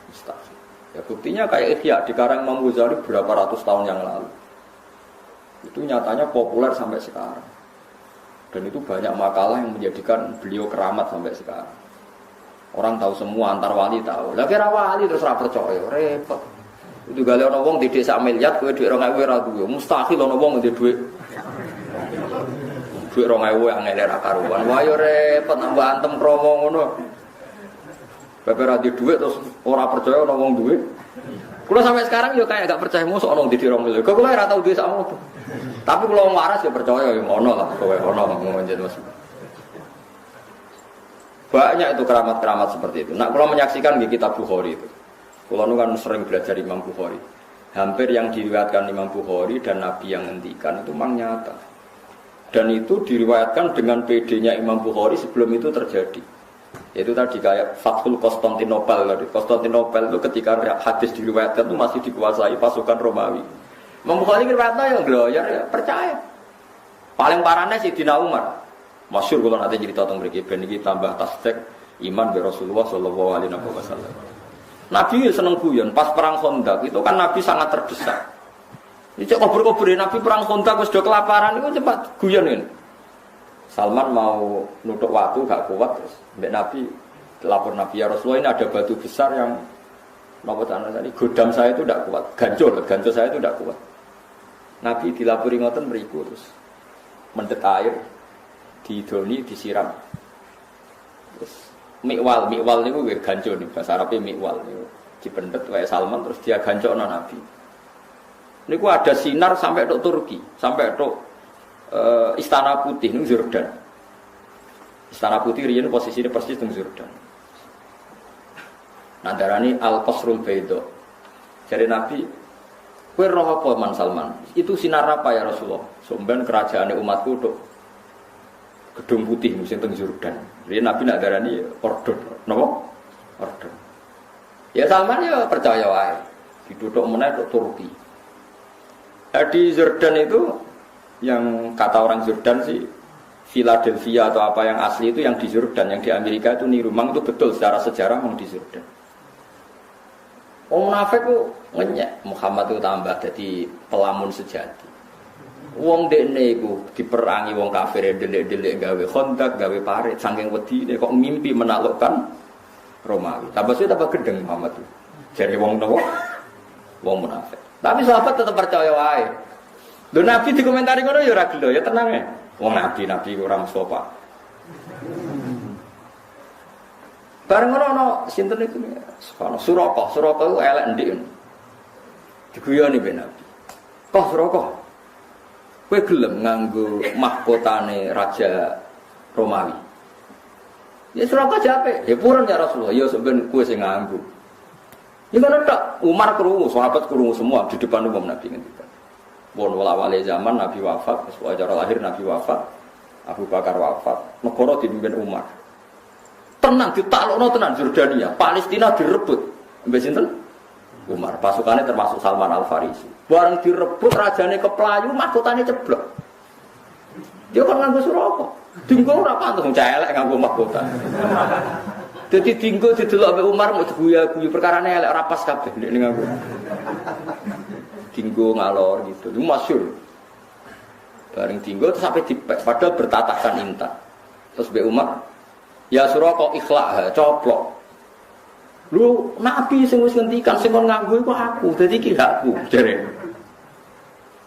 Mustahil. Ya buktinya kayak Ihya di karang Imam Ghazali berapa ratus tahun yang lalu. Itu nyatanya populer sampai sekarang. Dan itu banyak makalah yang menjadikan beliau keramat sampai sekarang. Orang tahu semua, antar wali tahu. Lah kira wali terus ora percaya, repot. Itu gale ana wong di desa miliar kowe dhuwit 2000 ora duwe. Mustahil ana wong ndek dhuwit. Dhuwit 2000 yang ngene ra karuan. Wah yo repot nambah antem kromo ngono. Bapak ra di dhuwit terus ora percaya ana wong duwe. Kula sampai sekarang yo kayak gak percaya mosok ana di 2000. Kok kula ora tau duwe sakmono. Tapi kalau waras ya percaya ya ono lah, kowe ono ngonjen Mas. Banyak itu keramat-keramat seperti itu. Nah, kalau menyaksikan di kitab Bukhari itu. Kalau nu kan sering belajar Imam Bukhari. Hampir yang diriwayatkan Imam Bukhari dan Nabi yang ngendikan itu memang nyata. Dan itu diriwayatkan dengan PD-nya Imam Bukhari sebelum itu terjadi. Yaitu tadi kayak Fathul Konstantinopel. Konstantinopel itu ketika hadis diriwayatkan itu masih dikuasai pasukan Romawi. Imam Bukhari riwayatnya yang gloyer ya percaya. Paling parahnya Sayyidina Umar. Masyhur kalau nanti cerita tentang mereka ben iki tambah tasdik iman be Rasulullah sallallahu alaihi wasallam. Nabi seneng guyon pas perang Khandaq itu kan Nabi sangat terdesak. Ini cek kubur-kubur Nabi perang Khandaq wis do kelaparan itu cepat guyon ini. Salman mau nutuk waktu gak kuat terus mbek Nabi lapor Nabi ya Rasulullah ini ada batu besar yang napa tadi godam saya itu tidak kuat, gancur saya itu tidak kuat. Nabi dilapori ngoten mriku terus mendet air didoni disiram. Terus mikwal niku nggih gancur niku bahasa Arabe mikwal niku dipendet wae Salman terus dia gancokno Nabi. Niku ada sinar sampai tok Turki, sampai tok Istana Putih ning Yordan. Istana Putih riyen posisine persis ning Yordan. Nadarani Al-Qasrul Baidha. Jadi Nabi, kowe roh apa Man Salman? Itu sinar apa ya Rasulullah? Somben kerajaan umatku tok Gedung Putih musim teng Yordan. Jadi Nabi nak darani ordon, napa? Ordon. Ya Salman ya percaya wae. Diduduk meneh tok Turki. Di Yordan itu yang kata orang Yordan sih Philadelphia atau apa yang asli itu yang di Yordan, yang di Amerika itu niru. Memang itu betul secara sejarah memang di Yordan. Wong munafik ku ngenyek Muhammad itu tambah jadi pelamun sejati. Wong dekne iku diperangi wong kafir delik-delik gawe Khandaq, gawe parit saking wedine kok mimpi menaklukkan Romawi. Tambah suwe tambah gedeng Muhammad itu. Jare wong nopo? Wong munafik. Tapi sahabat tetap percaya wae. Lho Nabi dikomentari ngono ya ora gelo, ya tenang ya. Wong nabi ora Mustafa. Bareng ngono sinten iku ana Suraka itu elek ndik. Diguyoni ben Nabi. Kok Suraka? Kowe gelem nganggo mahkotane raja Romawi. Ya Suraka jape, ya purun ya Rasulullah, ya sampeyan kowe sing nganggo. Ya ngono tok, Umar krungu, sahabat krungu semua di depan umum Nabi ngendikan. Wong wala-wale zaman Nabi wafat, sesuai lahir Nabi wafat, Abu Bakar wafat, negara dipimpin Umar. Tenang ditaklukno tenan Jordania, Palestina direbut. Mbek sinten? Umar. Pasukannya termasuk Salman Al-Farisi. Bareng direbut rajane keplayu, mahkotane ceblok. Dia kan nganggo Suraka. Dinggo ora pantes celek nganggo mahkota. Dadi dinggo didelok mbek Umar mau diguyu-guyu perkarane elek ora pas kabeh nek nganggo. Dinggo ngalor gitu. Itu masyhur. Bareng dinggo terus sampai dipek padahal bertatakan intan. Terus mbek Umar, ya Suraka ikhlak, coplok. Lu Nabi sing wis ngendikan sing kon nganggo iku aku, dadi iki hakku jare.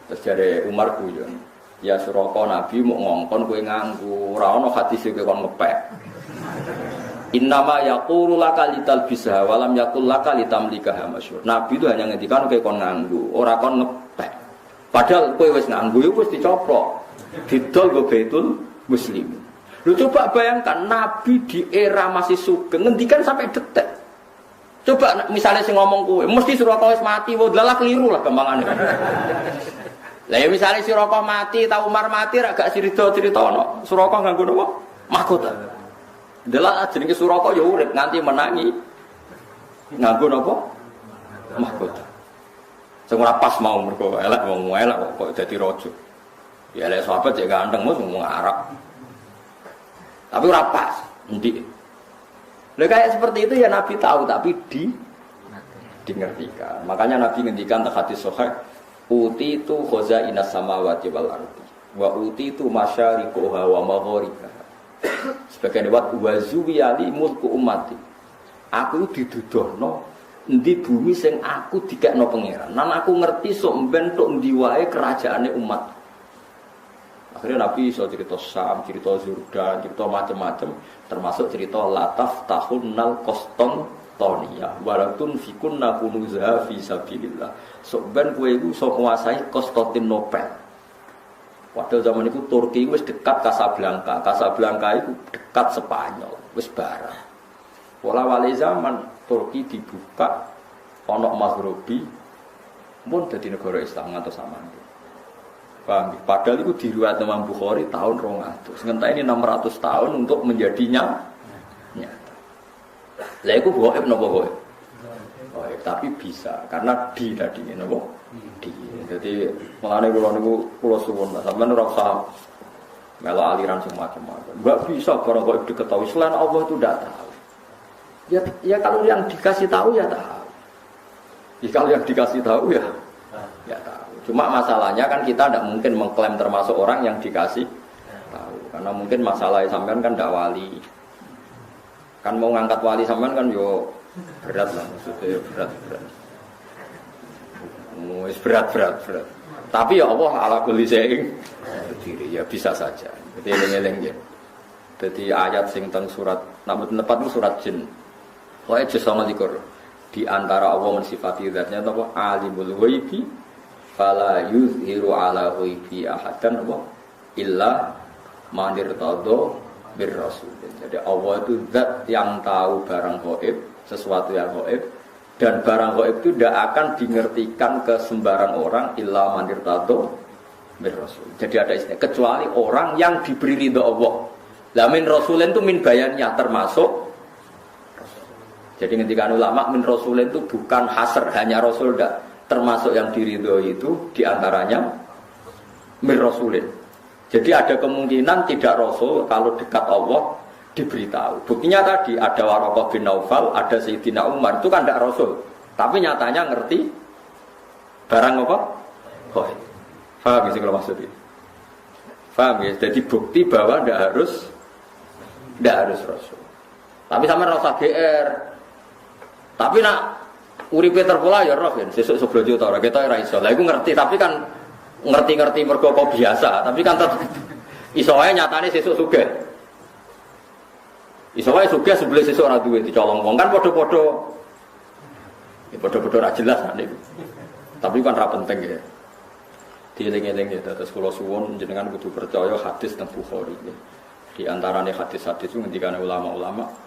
Terus jare Umar guyon. Ya Suraka Nabi mau ngongkon kowe nganggo, ora ana hadis kowe kon ngepek. Innama yaqulu laka litalbisha wa lam yaqul laka litamlikaha masyhur. Nabi itu hanya ngendikan kowe kon nganggo, ora kon ngepek. Padahal kowe wis nganggo iku wis dicoplok. didol go Baitul Muslim. Lu coba bayangkan Nabi di era masih sugeng ngendikan sampai detik. Coba misalnya sing ngomong kowe, mesti Suraka wis mati, wah dalah keliru lah kembangane. Lah ya misalnya Suraka mati, ta Umar mati ra gak cerita-ceritono. Suraka nganggo napa? Mahkota. Dalah jenenge Suraka ya urip nganti menangi. Nganggo napa? Mahkota. Sing ora pas mau mergo elek wong elek kok dadi raja. Ya elek sahabat cek ganteng mos ngomong Arab. Tapi ora pas. Endi? Lah kayak seperti itu ya Nabi tahu tapi dingertikan. Makanya Nabi ngendikan tak hadis sahih, uti itu khazainas samawati wal ardi wa uti itu masyariquha wa magharibaha. Sebagian riwayat wa zuwiyali mulku ummati. Aku didudohno endi bumi sing aku dikekno pangeran. Nan aku ngerti sok mben tok endi wae kerajaane umat. Akhirnya Nabi iso cerita Sam, cerita Zurdan, cerita macam-macam, termasuk cerita Lataf Tahunnal Koston Tonia, walatun fikunna kunuzaha fi sabilillah. Sok ben kowe iku iso nguasai Konstantinopel. Padahal zaman itu Turki wis dekat Casablanca. Casablanca itu dekat Spanyol, wis barang. Pola wali zaman Turki dibuka ana Maghribi pun dadi negara Islam atau sama. Paham? Padahal itu diriwayat Imam Bukhari tahun 200. Ngenteni 600 tahun untuk menjadinya nyata. Lah iku gaib napa gaib? Gaib, tapi bisa karena di tadi napa? Di. Jadi mulane kula niku kula suwun sampeyan ora usah melo aliran semacam-macam. Enggak bisa barang gaib diketahui selain Allah itu tidak tahu. Ya kalau yang dikasih tahu ya tahu. Ya kalau yang dikasih tahu ya tahu. Cuma masalahnya kan kita tidak mungkin mengklaim termasuk orang yang dikasih tahu. Karena mungkin masalah sampean kan tidak wali. Kan mau ngangkat wali sampean kan yo berat lah maksudnya berat. Berat. Tapi ya Allah ala kulli syai'in berdiri ya bisa saja. Jadi eling-eling ya. Jadi ayat sing teng surat namun tepat itu surat jin. Wae juz 29. Di antara Allah mensifati zatnya apa alimul ghaibi fala yuzhiru ala ghaibi ahadan wa illa man irtada bir rasul. Jadi Allah itu zat yang tahu barang gaib, sesuatu yang gaib, dan barang gaib itu tidak akan dingertikan ke sembarang orang illa man irtada bir rasul. Jadi ada istilah kecuali orang yang diberi ridha Allah. Lah min rasulin itu min bayannya termasuk. Jadi ketika ulama min rasulin itu bukan hasr hanya rasul enggak. Termasuk yang diridhoi itu diantaranya mir rasulin. Jadi ada kemungkinan tidak rasul kalau dekat Allah diberitahu. Buktinya tadi ada Waraqah bin Naufal, ada Sayyidina Umar itu kan tidak rasul, tapi nyatanya ngerti barang apa? Faham ya sih kalau maksudnya? Faham ya? Jadi bukti bahwa tidak harus rasul. Tapi sama rasa GR. Tapi nak uripe terpola ya roh kan, sesuk sebelum juta ora kita ora iso. Lah iku ngerti, tapi kan ngerti mergo kok biasa, tapi kan tetep iso wae nyatane sesuk sugih. Iso wae sugih sebelum sesuk ora duwe dicolong wong kan padha-padha. Ya padha-padha ra jelas nek niku. Tapi kan ra penting ya. Dieling-eling ya terus kula suwun jenengan kudu percaya hadis teng Bukhari. Di antarane hadis-hadis itu ngendikane ulama-ulama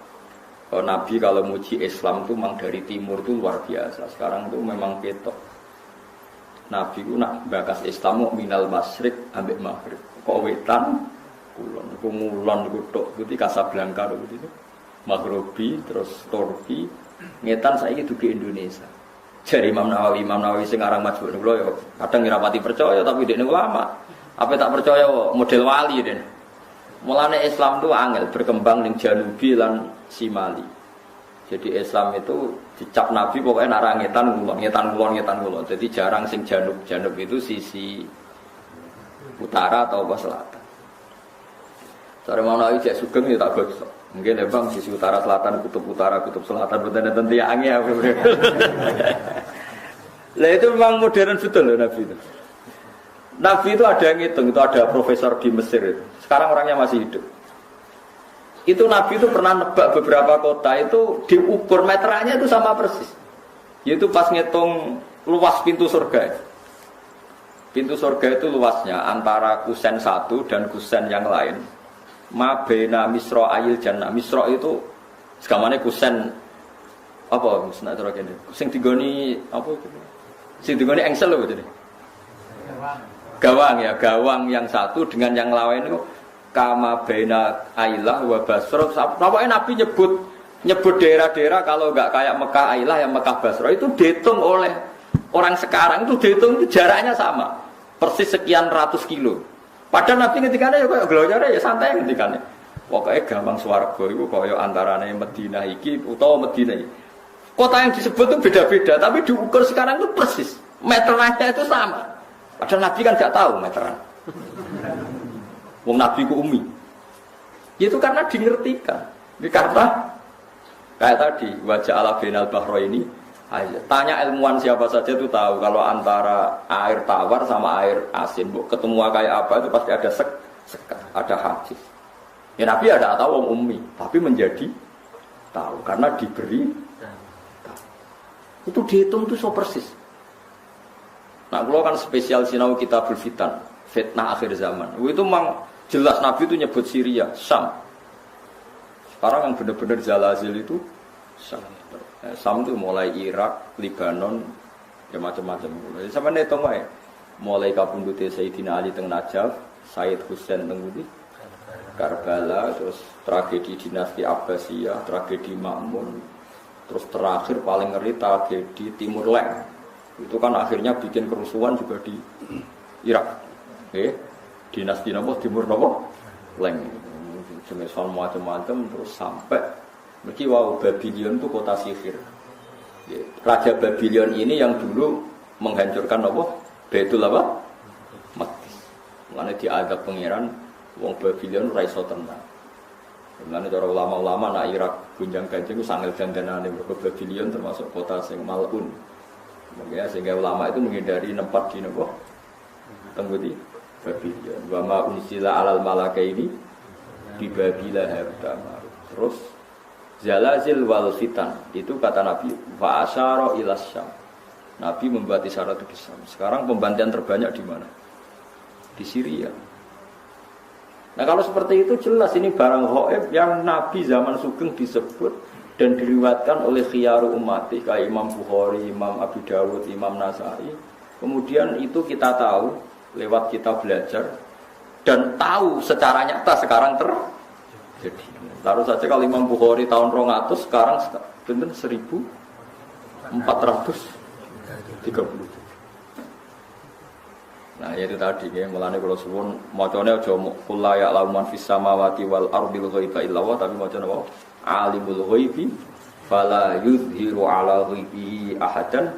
Nabi kalau muji Islam itu memang dari timur itu luar biasa. Sekarang itu memang ketok. Nabi itu nak bakas Islam mau minal masyrik ambek maghrib. Kok wetan kulon, kumulon kutok, itu Casablanca itu. Maghribi terus Turki, ngetan saiki dugi Indonesia. Jadi Imam Nawawi sing aran majmuk niku lho kadang ngrapati percaya tapi dekne ulama. Apa tak percaya model wali den. Mulane Islam itu angel berkembang ning Janubi lan Simali. Jadi Islam itu dicap Nabi pokoknya nak ngetan kulon. Jadi jarang sing janub itu sisi utara atau apa selatan. Sore mau naik cek sugeng ya tak bagus. Mungkin ya bang sisi utara selatan, kutub utara, kutub selatan betul-betul tiangnya. Lah itu memang modern betul loh Nabi itu. Nabi itu ada yang ngitung, itu ada profesor di Mesir itu. Sekarang orangnya masih hidup. Itu Nabi itu pernah nebak beberapa kota itu diukur meteranya itu sama persis. Yaitu pas ngitung luas pintu surga. Pintu surga itu luasnya antara kusen satu dan kusen yang lain. Ma baina misra'il jannah. Misra' itu segamane kusen apa maksudnya cara kene. Sing digoni apa itu? Sing digoni engsel lho jadi. Gawang ya, gawang yang satu dengan yang lain itu kama baina Ailah wa Basra. Pokoknya Nabi nyebut daerah-daerah kalau enggak kayak Mekah Ailah yang Mekah Basra itu dihitung oleh orang sekarang itu dihitung itu jaraknya sama. Persis sekian ratus kilo. Padahal Nabi ngendikane ya koyo glonyare ya santai ngendikane. Pokoke gampang swarga iku koyo antarane Madinah iki utawa Madinah iki. Kota yang disebut itu beda-beda, tapi diukur sekarang itu persis. Meterannya itu sama. Padahal Nabi kan enggak tahu meteran. Wong Nabi ku umi. Itu karena dingertikan. Karena kayak tadi wajah ala binal bahro ini. Tanya ilmuwan siapa saja itu tahu kalau antara air tawar sama air asin, ketemu kayak apa itu pasti ada sekat, ada hadis. Ya Nabi ada tahu wong ummi, tapi menjadi tahu karena diberi tahu. Itu dihitung itu so persis. Nah, kalau kan spesial sinau kitabul fitan, fitnah akhir zaman. Itu memang jelas Nabi itu nyebut Syria, Syam. Sekarang yang benar-benar zalazil itu Syam. Sam itu mulai Irak, Lebanon, ya macam-macam. Sama netung wae. Mulai kapundute Sayyidina Ali teng Najaf, Sayyid Husain teng Karbala, terus tragedi dinasti Abbasiyah, tragedi Ma'mun, terus terakhir paling ngeri tragedi Timur Leng. Itu kan akhirnya bikin kerusuhan juga di Irak. Dinasti napa Timur napa? Leng. Jenis macam-macam terus sampai Mergi wow, Babylon itu kota sihir. Raja Babylon ini yang dulu menghancurkan apa? Baitul apa? Maqdis. Mulane diadab pangeran wong Babylon ora iso tenang. Mulane cara ulama-ulama nak Irak gunjang-ganjing ku sangel dandanane mergo Babylon termasuk kota sing malun. Makanya sehingga ulama itu menghindari nempat di napa? Tenggudi Babylon. Wa ma unsila alal malakaini di Babila hartama. Terus Zalazil wal fitan itu kata Nabi fa asyara ila Syam. Nabi membuat isyarat ke Syam. Sekarang pembantian terbanyak di mana? Di Syria. Nah kalau seperti itu jelas ini barang ghaib yang Nabi zaman sugeng disebut dan diriwayatkan oleh khiyaru ummati kayak Imam Bukhari, Imam Abu Dawud, Imam Nasai. Kemudian itu kita tahu lewat kita belajar dan tahu secara nyata sekarang terjadi. Taruh saja kalau Imam Bukhari tahun 200 sekarang benar 1430. Nah itu tadi ya, mulane kalau suwun macane aja kula ya lauman fis samawati wal ardil ghaiba illa wa tapi macane apa? Alimul ghaibi fala yuzhiru ala ghaibihi ahadan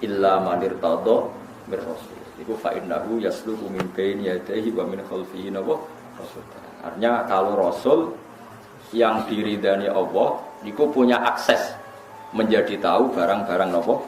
illa man irtada bir rasul. Iku fa innahu yasluhu min baini yadayhi wa min khalfihi rasul. Artinya kalau rasul yang diridani Allah niku punya akses menjadi tahu barang-barang nopo